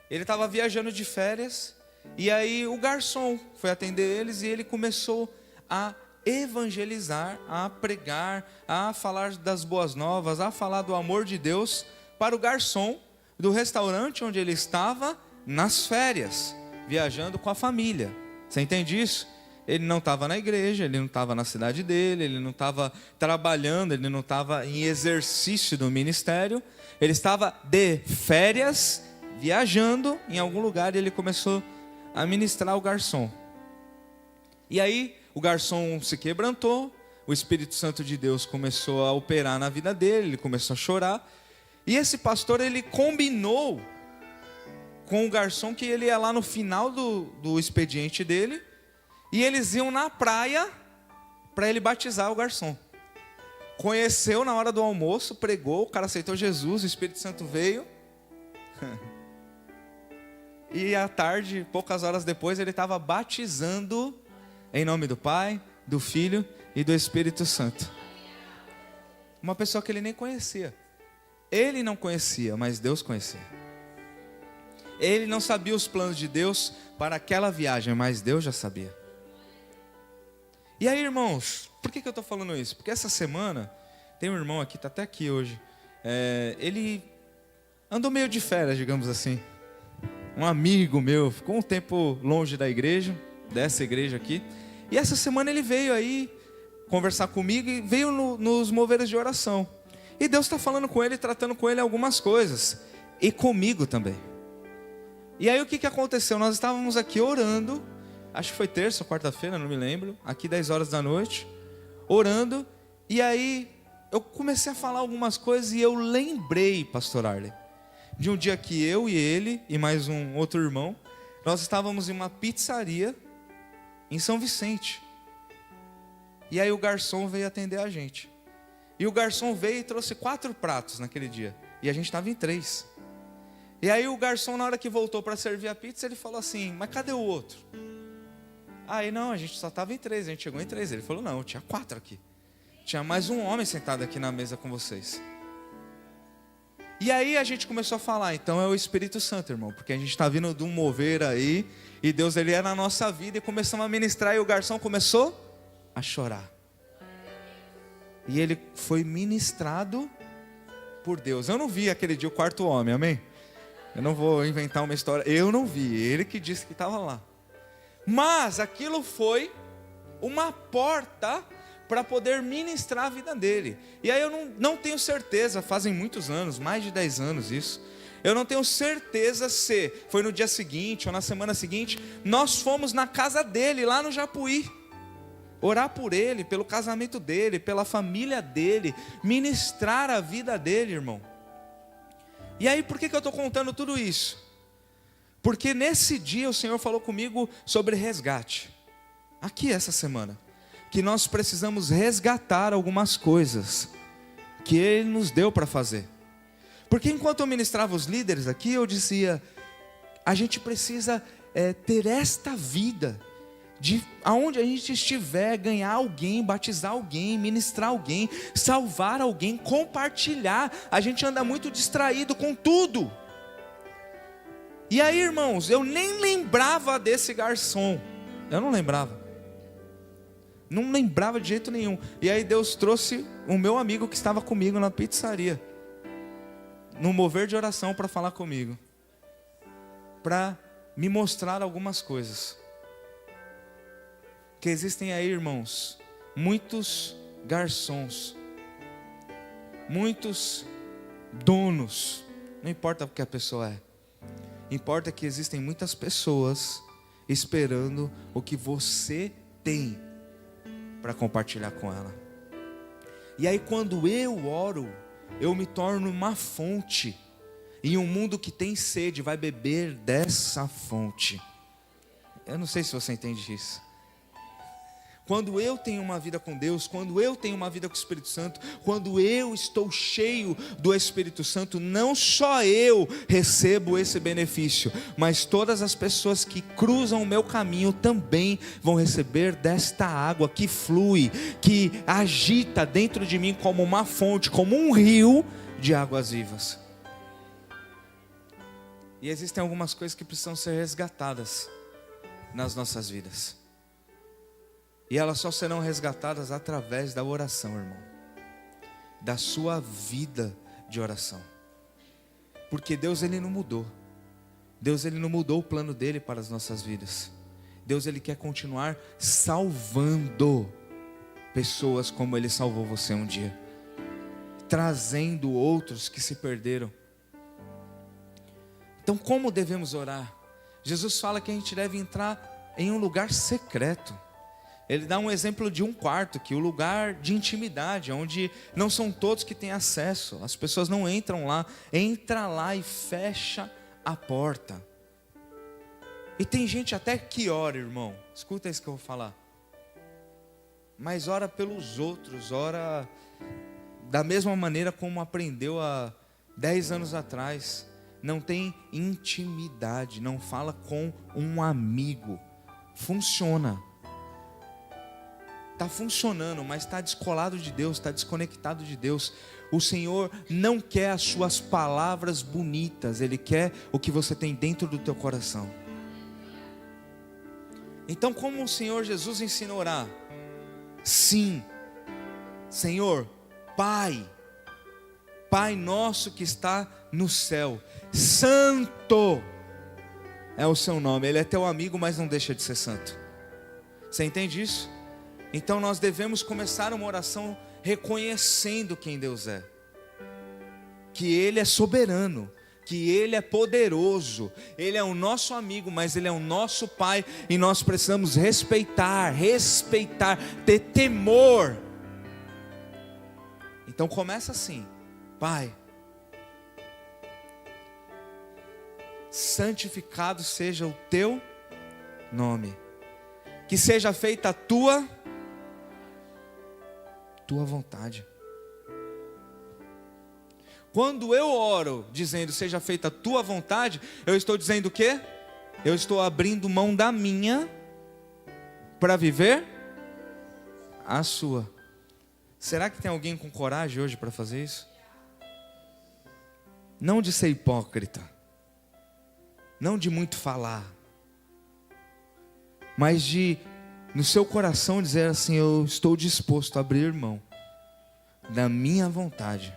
Ele estava viajando de férias, e aí o garçom foi atender eles, e ele começou a evangelizar, a pregar, a falar das boas novas, a falar do amor de Deus para o garçom do restaurante onde ele estava nas férias, viajando com a família. Você entende isso? Ele não estava na igreja, ele não estava na cidade dele, ele não estava trabalhando, ele não estava em exercício do ministério, ele estava de férias, viajando em algum lugar, e ele começou a ministrar o garçom. E aí o garçom se quebrantou, o Espírito Santo de Deus começou a operar na vida dele, ele começou a chorar, e esse pastor, ele combinou com o garçom que ele ia lá no final do expediente dele, e eles iam na praia para ele batizar o garçom. Conheceu na hora do almoço, pregou, o cara aceitou Jesus, o Espírito Santo veio. E à tarde, poucas horas depois, ele estava batizando em nome do Pai, do Filho e do Espírito Santo. Uma pessoa que ele nem conhecia. Ele não conhecia, mas Deus conhecia. Ele não sabia os planos de Deus para aquela viagem, mas Deus já sabia. E aí, irmãos, por que eu estou falando isso? Porque essa semana, tem um irmão aqui, está até aqui hoje, ele andou meio de férias, digamos assim. Um amigo meu, ficou um tempo longe da igreja, dessa igreja aqui. E essa semana ele veio aí conversar comigo e veio nos moveres de oração. E Deus está falando com ele, tratando com ele algumas coisas. E comigo também. E aí o que aconteceu? Nós estávamos aqui orando, acho que foi terça ou quarta-feira, não me lembro, aqui 10 horas da noite, orando. E aí eu comecei a falar algumas coisas e eu lembrei, pastor Arley, de um dia que eu e ele e mais um outro irmão, nós estávamos em uma pizzaria em São Vicente. E aí o garçom veio atender a gente. E o garçom veio e trouxe 4 pratos naquele dia. E a gente estava em 3. E aí o garçom, na hora que voltou para servir a pizza, ele falou assim, mas cadê o outro? Aí não, a gente só estava em 3, a gente chegou em 3. Ele falou, não, tinha 4 aqui. Tinha mais um homem sentado aqui na mesa com vocês. E aí a gente começou a falar, então é o Espírito Santo, irmão, porque a gente está vindo de um mover aí, e Deus, ele é na nossa vida, e começamos a ministrar, e o garçom começou a chorar. E ele foi ministrado por Deus. Eu não vi aquele dia o 4º homem, amém? Eu não vou inventar uma história, eu não vi, ele que disse que estava lá. Mas aquilo foi uma porta para poder ministrar a vida dele. E aí eu não tenho certeza, fazem muitos anos, mais de 10 anos isso. Eu não tenho certeza se foi no dia seguinte ou na semana seguinte, nós fomos na casa dele, lá no Japuí, orar por ele, pelo casamento dele, pela família dele, ministrar a vida dele, irmão. E aí por que eu estou contando tudo isso? Porque nesse dia o Senhor falou comigo sobre resgate, aqui essa semana, que nós precisamos resgatar algumas coisas que Ele nos deu para fazer. Porque enquanto eu ministrava os líderes aqui, eu dizia, a gente precisa ter esta vida, de aonde a gente estiver, ganhar alguém, batizar alguém, ministrar alguém, salvar alguém, compartilhar. A gente anda muito distraído com tudo. E aí, irmãos, eu nem lembrava desse garçom, eu não lembrava de jeito nenhum. E aí Deus trouxe o meu amigo que estava comigo na pizzaria, no mover de oração, para falar comigo, para me mostrar algumas coisas. Que existem aí, irmãos, muitos garçons, muitos donos, não importa o que a pessoa é, importa que existem muitas pessoas esperando o que você tem para compartilhar com ela. E aí quando eu oro, eu me torno uma fonte. E um mundo que tem sede vai beber dessa fonte. Eu não sei se você entende isso. Quando eu tenho uma vida com Deus, quando eu tenho uma vida com o Espírito Santo, quando eu estou cheio do Espírito Santo, não só eu recebo esse benefício, mas todas as pessoas que cruzam o meu caminho também vão receber desta água que flui, que agita dentro de mim como uma fonte, como um rio de águas vivas. E existem algumas coisas que precisam ser resgatadas nas nossas vidas. E elas só serão resgatadas através da oração, irmão. Da sua vida de oração. Porque Deus, Ele não mudou. Deus, Ele não mudou o plano dEle para as nossas vidas. Deus, Ele quer continuar salvando pessoas como Ele salvou você um dia. Trazendo outros que se perderam. Então, como devemos orar? Jesus fala que a gente deve entrar em um lugar secreto. Ele dá um exemplo de um quarto, que é o lugar de intimidade, onde não são todos que têm acesso. As pessoas não entram lá. Entra lá e fecha a porta. E tem gente até que ora, irmão. Escuta isso que eu vou falar. Mas ora pelos outros, ora da mesma maneira como aprendeu há 10 anos atrás. Não tem intimidade, não fala com um amigo. Funciona. Está funcionando, mas está descolado de Deus, está desconectado de Deus. O Senhor não quer as suas palavras bonitas, Ele quer o que você tem dentro do teu coração. Então, como o Senhor Jesus ensina a orar? Sim, Senhor, Pai nosso que está no céu, santo é o seu nome. Ele é teu amigo, mas não deixa de ser santo. Você entende isso? Então nós devemos começar uma oração reconhecendo quem Deus é. Que Ele é soberano, que Ele é poderoso, Ele é o nosso amigo, mas Ele é o nosso Pai. E nós precisamos respeitar, ter temor. Então começa assim: Pai, santificado seja o teu nome, que seja feita a tua vontade. Quando eu oro dizendo seja feita a tua vontade, eu estou dizendo o quê? Eu estou abrindo mão da minha para viver a sua. Será que tem alguém com coragem hoje para fazer isso? Não de ser hipócrita, não de muito falar, mas de no seu coração dizer assim: eu estou disposto a abrir mão da minha vontade,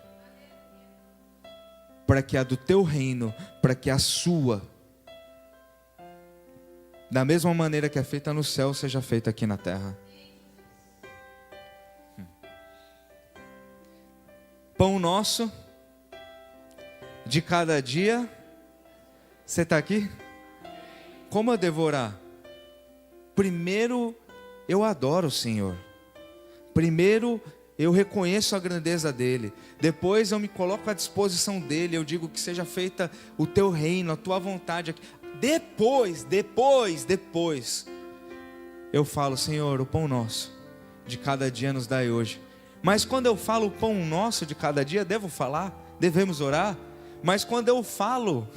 para que a do teu reino, para que a sua, da mesma maneira que é feita no céu, seja feita aqui na terra. Pão nosso de cada dia. Você está aqui? Como eu devo orar? Primeiro, eu adoro o Senhor. Primeiro, eu reconheço a grandeza dEle. Depois, eu me coloco à disposição dEle. Eu digo que seja feita o teu reino, a tua vontade aqui. Depois, eu falo: Senhor, o pão nosso de cada dia nos dai hoje. Mas quando eu falo o pão nosso de cada dia, devo falar? Devemos orar? Mas quando eu falo,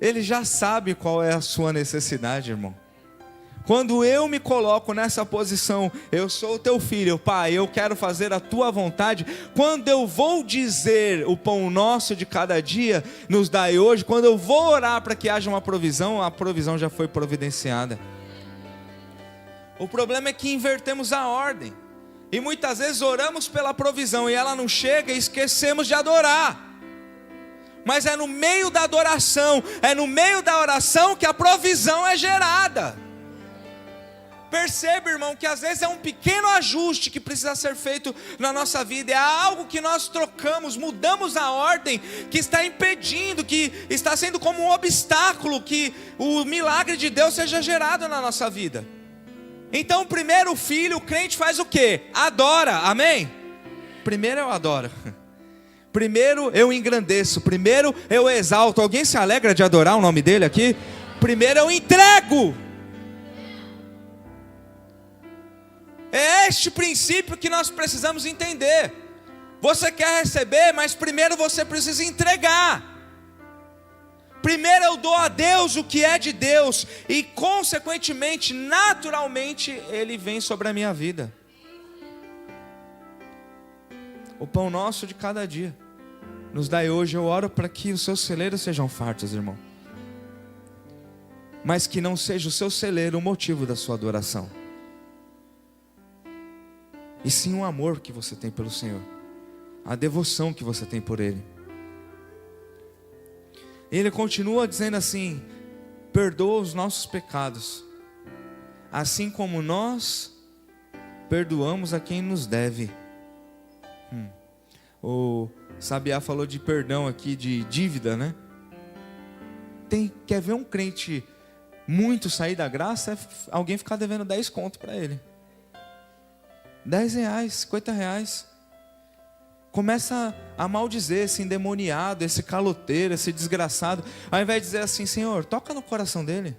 Ele já sabe qual é a sua necessidade, irmão. Quando eu me coloco nessa posição, eu sou o teu filho, Pai, eu quero fazer a tua vontade. Quando eu vou dizer o pão nosso de cada dia nos dai hoje, quando eu vou orar para que haja uma provisão, a provisão já foi providenciada. O problema é que invertemos a ordem. E muitas vezes oramos pela provisão e ela não chega e esquecemos de adorar. Mas é no meio da adoração, é no meio da oração que a provisão é gerada. Perceba, irmão, que às vezes é um pequeno ajuste que precisa ser feito na nossa vida. É algo que nós trocamos, mudamos a ordem, que está impedindo, que está sendo como um obstáculo que o milagre de Deus seja gerado na nossa vida. Então primeiro o filho, o crente faz o quê? Adora, amém? Primeiro eu adoro. Primeiro eu engrandeço, primeiro eu exalto. Alguém se alegra de adorar o nome dele aqui? Primeiro eu entrego. É este princípio que nós precisamos entender. Você quer receber, mas primeiro você precisa entregar. Primeiro eu dou a Deus o que é de Deus, e consequentemente, naturalmente, Ele vem sobre a minha vida. O pão nosso de cada dia nos dai hoje. Eu oro para que os seus celeiros sejam fartos, irmão, mas que não seja o seu celeiro o motivo da sua adoração, e sim o amor que você tem pelo Senhor, a devoção que você tem por Ele. Ele continua dizendo assim: perdoa os nossos pecados, assim como nós perdoamos a quem nos deve. O Sabiá falou de perdão aqui, de dívida, né? Quer ver um crente muito sair da graça? É alguém ficar devendo 10 conto para ele. 10 reais, 50 reais. Começa a maldizer esse endemoniado, esse caloteiro, esse desgraçado. Ao invés de dizer assim: Senhor, toca no coração dele.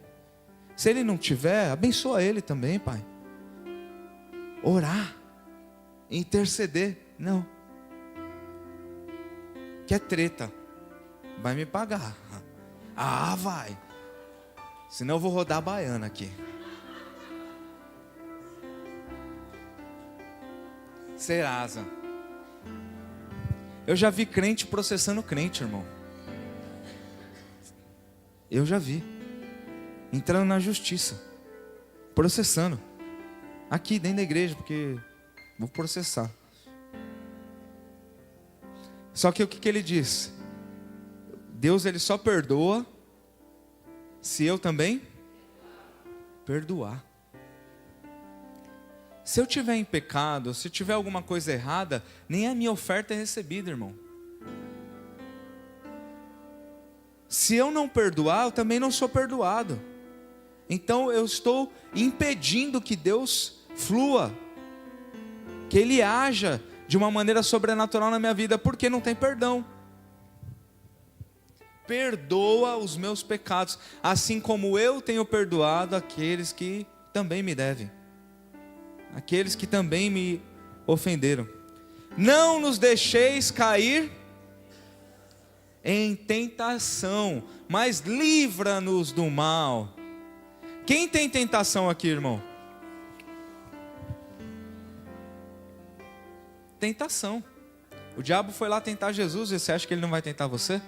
Se ele não tiver, abençoa ele também, Pai. Orar, interceder. Não. Quer treta? Vai me pagar. Ah, vai. Senão eu vou rodar a baiana aqui. Serasa. Eu já vi crente processando crente, irmão. Eu já vi. Entrando na justiça. Processando. Aqui dentro da igreja, porque vou processar. Só que o que ele diz? Deus, ele só perdoa se eu também perdoar. Se eu tiver em pecado, se tiver alguma coisa errada, nem a minha oferta é recebida, irmão. Se eu não perdoar, eu também não sou perdoado. Então eu estou impedindo que Deus flua, que Ele haja de uma maneira sobrenatural na minha vida, porque não tem perdão. Perdoa os meus pecados, assim como eu tenho perdoado aqueles que também me devem, aqueles que também me ofenderam. Não nos deixeis cair em tentação, mas livra-nos do mal. Quem tem tentação aqui, irmão? Tentação. O diabo foi lá tentar Jesus, e você acha que ele não vai tentar você?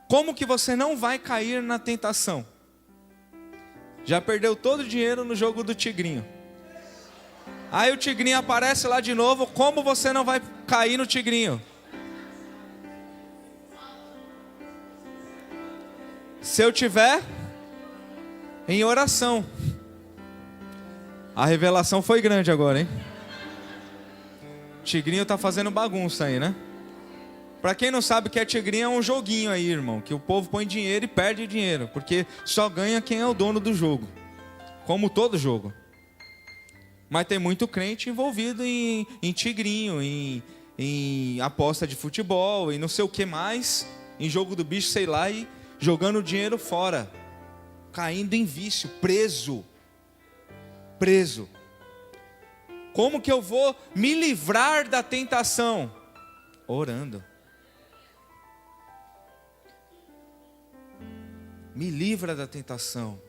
Como que você não vai cair na tentação? Já perdeu todo o dinheiro no jogo do tigrinho. Aí o tigrinho aparece lá de novo. Como você não vai cair no tigrinho? Se eu tiver em oração. A revelação foi grande agora, hein? O tigrinho tá fazendo bagunça aí, né? Pra quem não sabe o que é tigrinho, é um joguinho aí, irmão, que o povo põe dinheiro e perde dinheiro, porque só ganha quem é o dono do jogo, como todo jogo. Mas tem muito crente envolvido em tigrinho, em aposta de futebol, e não sei o que mais, em jogo do bicho, sei lá, e jogando dinheiro fora, caindo em vício, preso. Como que eu vou me livrar da tentação? Orando. Me livra da tentação.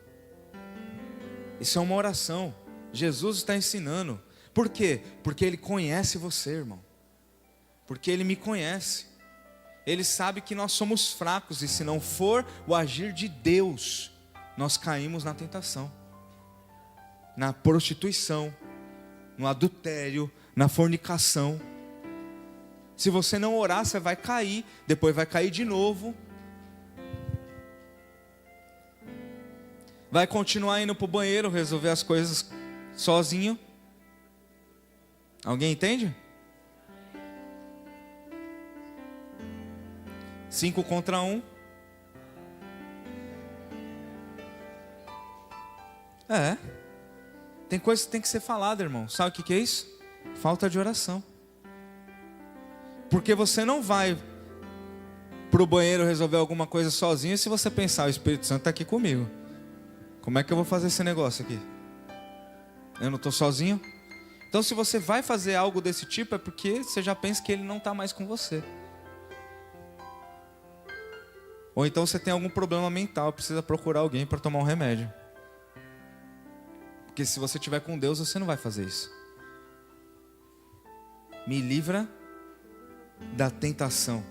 Isso é uma oração. Jesus está ensinando. Por quê? Porque Ele conhece você, irmão. Porque Ele me conhece. Ele sabe que nós somos fracos, e se não for o agir de Deus, nós caímos na tentação, na prostituição, no adultério, na fornicação. Se você não orar, você vai cair, depois vai cair de novo. Vai continuar indo para o banheiro, resolver as coisas sozinho. Alguém entende? 5 contra 1. Tem coisa que tem que ser falada, irmão. Sabe o que é isso? Falta de oração. Porque você não vai para o banheiro resolver alguma coisa sozinho se você pensar, o Espírito Santo está aqui comigo. Como é que eu vou fazer esse negócio aqui? Eu não estou sozinho? Então se você vai fazer algo desse tipo, é porque você já pensa que ele não está mais com você. Ou então você tem algum problema mental, precisa procurar alguém para tomar um remédio. Porque se você estiver com Deus, você não vai fazer isso. Me livra da tentação.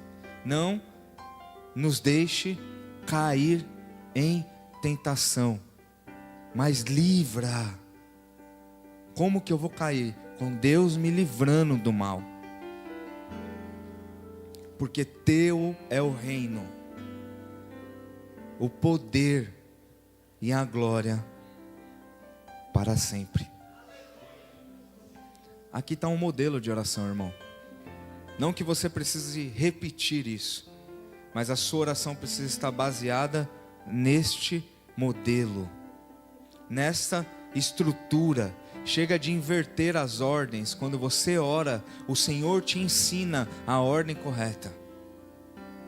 Não nos deixe cair em tentação, mas livra. Como que eu vou cair? Com Deus me livrando do mal. Porque teu é o reino, o poder e a glória para sempre. Aqui está um modelo de oração, irmão. Não que você precise repetir isso, mas a sua oração precisa estar baseada neste modelo, nesta estrutura. Chega de inverter as ordens. Quando você ora, o Senhor te ensina a ordem correta.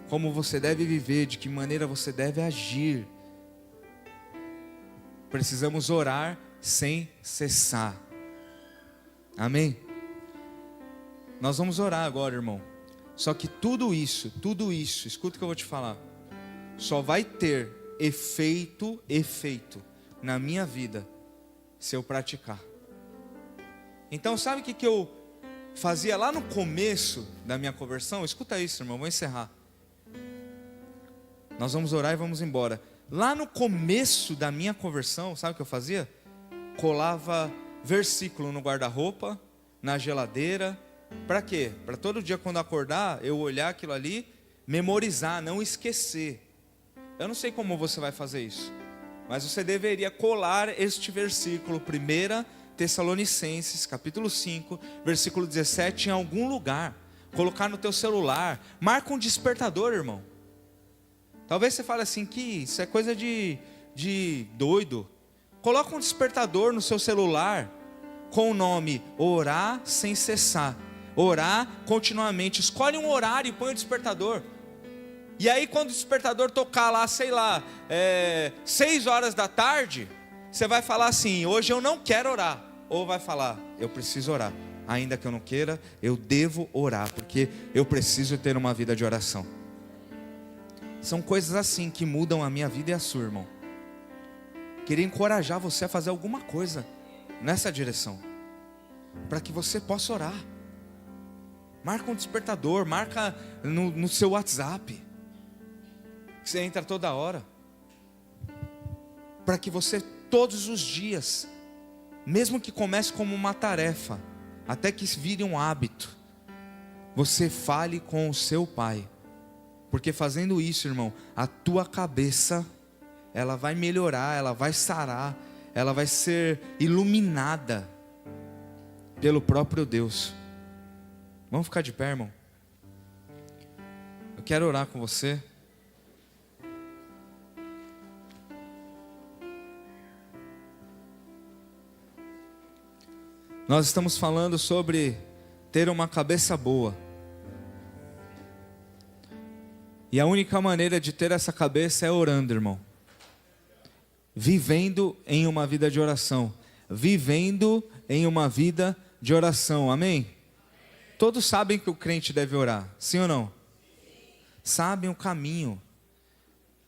Como você deve viver, de que maneira você deve agir. Precisamos orar sem cessar. Amém? Nós vamos orar agora, irmão. Só que tudo isso, escuta o que eu vou te falar, só vai ter efeito na minha vida se eu praticar. Então sabe o que eu fazia lá no começo da minha conversão? Escuta isso, irmão, vou encerrar. Nós vamos orar e vamos embora. Lá no começo da minha conversão, sabe o que eu fazia? Colava versículo no guarda-roupa, na geladeira. Para quê? Para todo dia quando acordar, eu olhar aquilo ali, memorizar, não esquecer. Eu não sei como você vai fazer isso, mas você deveria colar este versículo, 1 Tessalonicenses, capítulo 5, versículo 17, em algum lugar. Colocar no teu celular. Marca um despertador, irmão. Talvez você fale assim, que isso é coisa de doido. Coloca um despertador no seu celular com o nome orar sem cessar. Orar continuamente. Escolhe um horário e põe o despertador. E aí quando o despertador tocar lá, 6 horas da tarde, você vai falar assim, hoje eu não quero orar. Ou vai falar, eu preciso orar. Ainda que eu não queira, eu devo orar, porque eu preciso ter uma vida de oração. São coisas assim que mudam a minha vida e a sua, irmão. Queria encorajar você a fazer alguma coisa nessa direção, para que você possa orar. Marca um despertador, marca no seu WhatsApp, que você entra toda hora, para que você todos os dias, mesmo que comece como uma tarefa, até que vire um hábito, você fale com o seu Pai. Porque fazendo isso, irmão, a tua cabeça, ela vai melhorar, ela vai sarar, ela vai ser iluminada pelo próprio Deus. Vamos ficar de pé, irmão? Eu quero orar com você. Nós estamos falando sobre ter uma cabeça boa. E a única maneira de ter essa cabeça é orando, irmão. Vivendo em uma vida de oração. Vivendo em uma vida de oração. Amém? Todos sabem que o crente deve orar. Sim ou não? Sabem o caminho.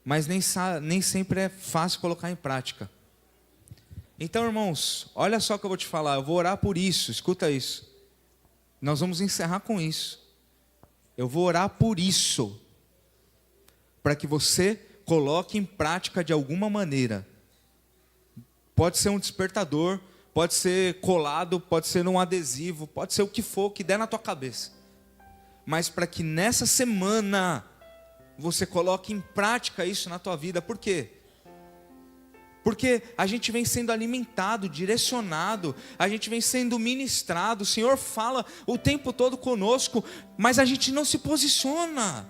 Mas nem sempre é fácil colocar em prática. Então, irmãos, olha só o que eu vou te falar. Eu vou orar por isso. Escuta isso. Nós vamos encerrar com isso. Eu vou orar por isso, para que você coloque em prática de alguma maneira. Pode ser um despertador, pode ser colado, pode ser um adesivo, pode ser o que for, que der na tua cabeça. Mas para que nessa semana você coloque em prática isso na tua vida. Por quê? Porque a gente vem sendo alimentado, direcionado, a gente vem sendo ministrado. O Senhor fala o tempo todo conosco, mas a gente não se posiciona.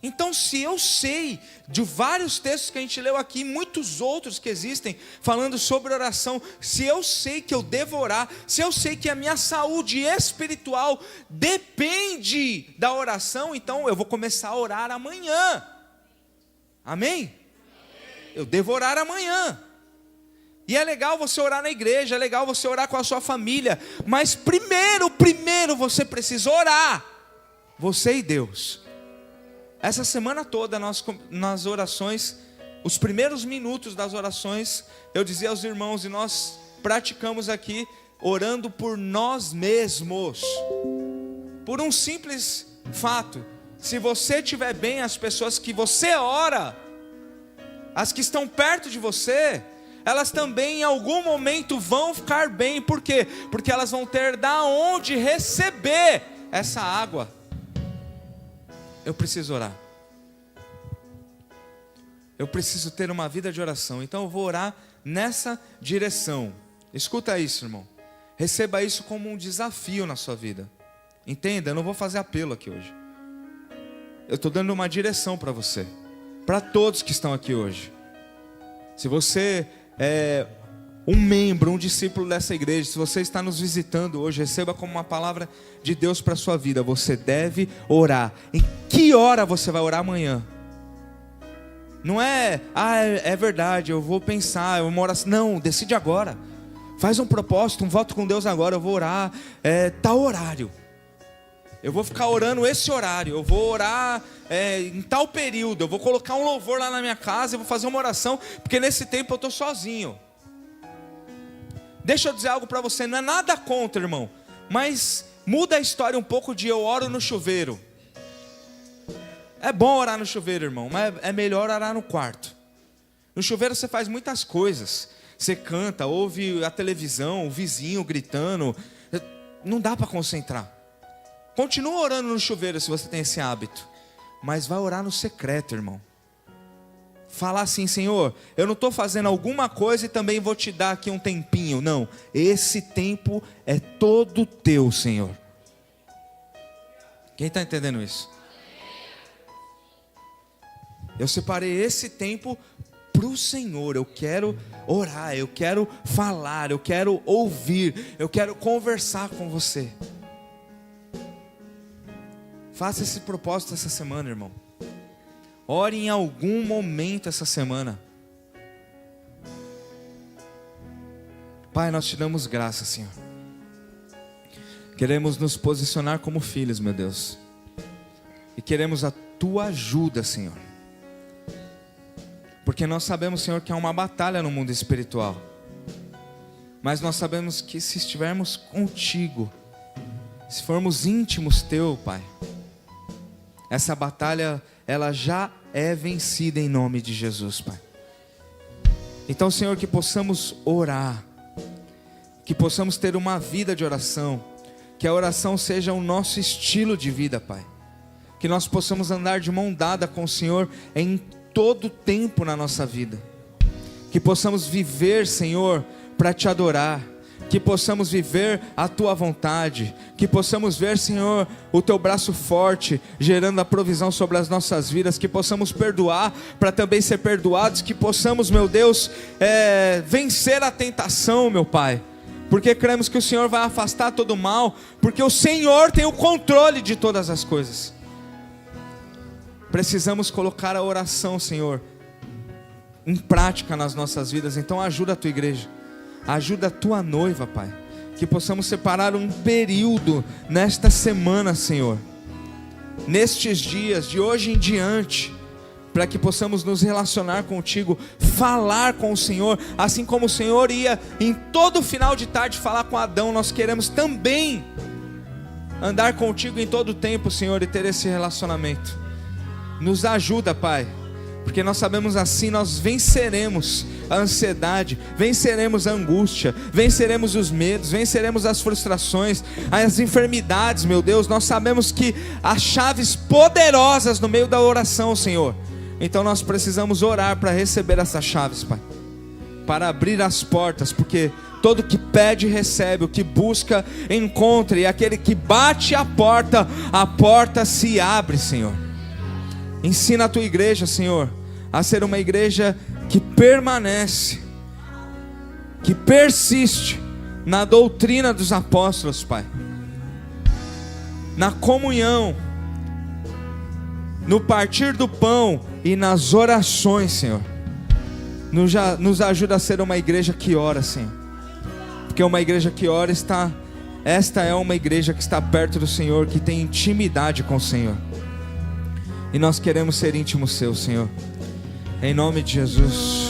Então, se eu sei de vários textos que a gente leu aqui, muitos outros que existem, falando sobre oração, se eu sei que eu devo orar, se eu sei que a minha saúde espiritual depende da oração, então eu vou começar a orar amanhã. Amém? Eu devo orar amanhã. E é legal você orar na igreja, é legal você orar com a sua família, mas primeiro você precisa orar, você e Deus. Essa semana toda, nas orações, os primeiros minutos das orações, eu dizia aos irmãos, e nós praticamos aqui, orando por nós mesmos, por um simples fato: se você estiver bem, as pessoas que você ora, as que estão perto de você, elas também em algum momento vão ficar bem. Por quê? Porque elas vão ter da onde receber essa água. Eu preciso orar. Eu preciso ter uma vida de oração. Então eu vou orar nessa direção. Escuta isso, irmão. Receba isso como um desafio na sua vida. Entenda, eu não vou fazer apelo aqui hoje. Eu estou dando uma direção para você, para todos que estão aqui hoje. Se você é um membro, um discípulo dessa igreja, se você está nos visitando hoje, receba como uma palavra de Deus para a sua vida. Você deve orar. Em que hora você vai orar amanhã? Não é, é verdade, eu vou pensar, eu moro assim. Não, decide agora. Faz um propósito, um voto com Deus agora. Eu vou orar tal horário. Eu vou ficar orando esse horário. Eu vou orar em tal período. Eu vou colocar um louvor lá na minha casa. Eu vou fazer uma oração, porque nesse tempo eu estou sozinho. Deixa eu dizer algo para você. Não é nada contra, irmão, mas muda a história um pouco de eu oro no chuveiro. É bom orar no chuveiro, irmão, mas é melhor orar no quarto. No chuveiro você faz muitas coisas. Você canta, ouve a televisão, o vizinho gritando. Não dá para concentrar. Continua orando no chuveiro se você tem esse hábito, mas vai orar no secreto, irmão. Falar assim: Senhor, eu não estou fazendo alguma coisa e também vou te dar aqui um tempinho. Não, esse tempo é todo teu, Senhor. Quem está entendendo isso? Eu separei esse tempo para o Senhor. Eu quero orar, eu quero falar, eu quero ouvir, eu quero conversar com você. Faça esse propósito essa semana, irmão. Ore em algum momento essa semana. Pai, nós te damos graça, Senhor. Queremos nos posicionar como filhos, meu Deus. E queremos a tua ajuda, Senhor. Porque nós sabemos, Senhor, que há uma batalha no mundo espiritual. Mas nós sabemos que se estivermos contigo, se formos íntimos teu, Pai, essa batalha, ela já é vencida em nome de Jesus, Pai. Então, Senhor, que possamos orar, que possamos ter uma vida de oração, que a oração seja o nosso estilo de vida, Pai. Que nós possamos andar de mão dada com o Senhor em todo tempo na nossa vida. Que possamos viver, Senhor, para te adorar. Que possamos viver a tua vontade, que possamos ver, Senhor, o teu braço forte, gerando a provisão sobre as nossas vidas, que possamos perdoar, para também ser perdoados, que possamos, meu Deus, vencer a tentação, meu Pai, porque cremos que o Senhor vai afastar todo o mal, porque o Senhor tem o controle de todas as coisas. Precisamos colocar a oração, Senhor, em prática nas nossas vidas. Então ajuda a tua igreja, ajuda a tua noiva, Pai, que possamos separar um período nesta semana, Senhor, nestes dias, de hoje em diante, para que possamos nos relacionar contigo, falar com o Senhor, assim como o Senhor ia em todo final de tarde falar com Adão. Nós queremos também andar contigo em todo tempo, Senhor, e ter esse relacionamento. Nos ajuda, Pai, porque nós sabemos assim nós venceremos a ansiedade, venceremos a angústia, venceremos os medos, venceremos as frustrações, as enfermidades, meu Deus. Nós sabemos que há chaves poderosas no meio da oração, Senhor. Então nós precisamos orar para receber essas chaves, Pai, para abrir as portas, porque todo que pede recebe, o que busca encontra, e aquele que bate a porta se abre, Senhor. Ensina a tua igreja, Senhor, a ser uma igreja que permanece, que persiste na doutrina dos apóstolos, Pai, na comunhão, no partir do pão e nas orações, Senhor. Nos ajuda a ser uma igreja que ora, Senhor, porque uma igreja que ora esta é uma igreja que está perto do Senhor, que tem intimidade com o Senhor, e nós queremos ser íntimos seus, Senhor, em nome de Jesus.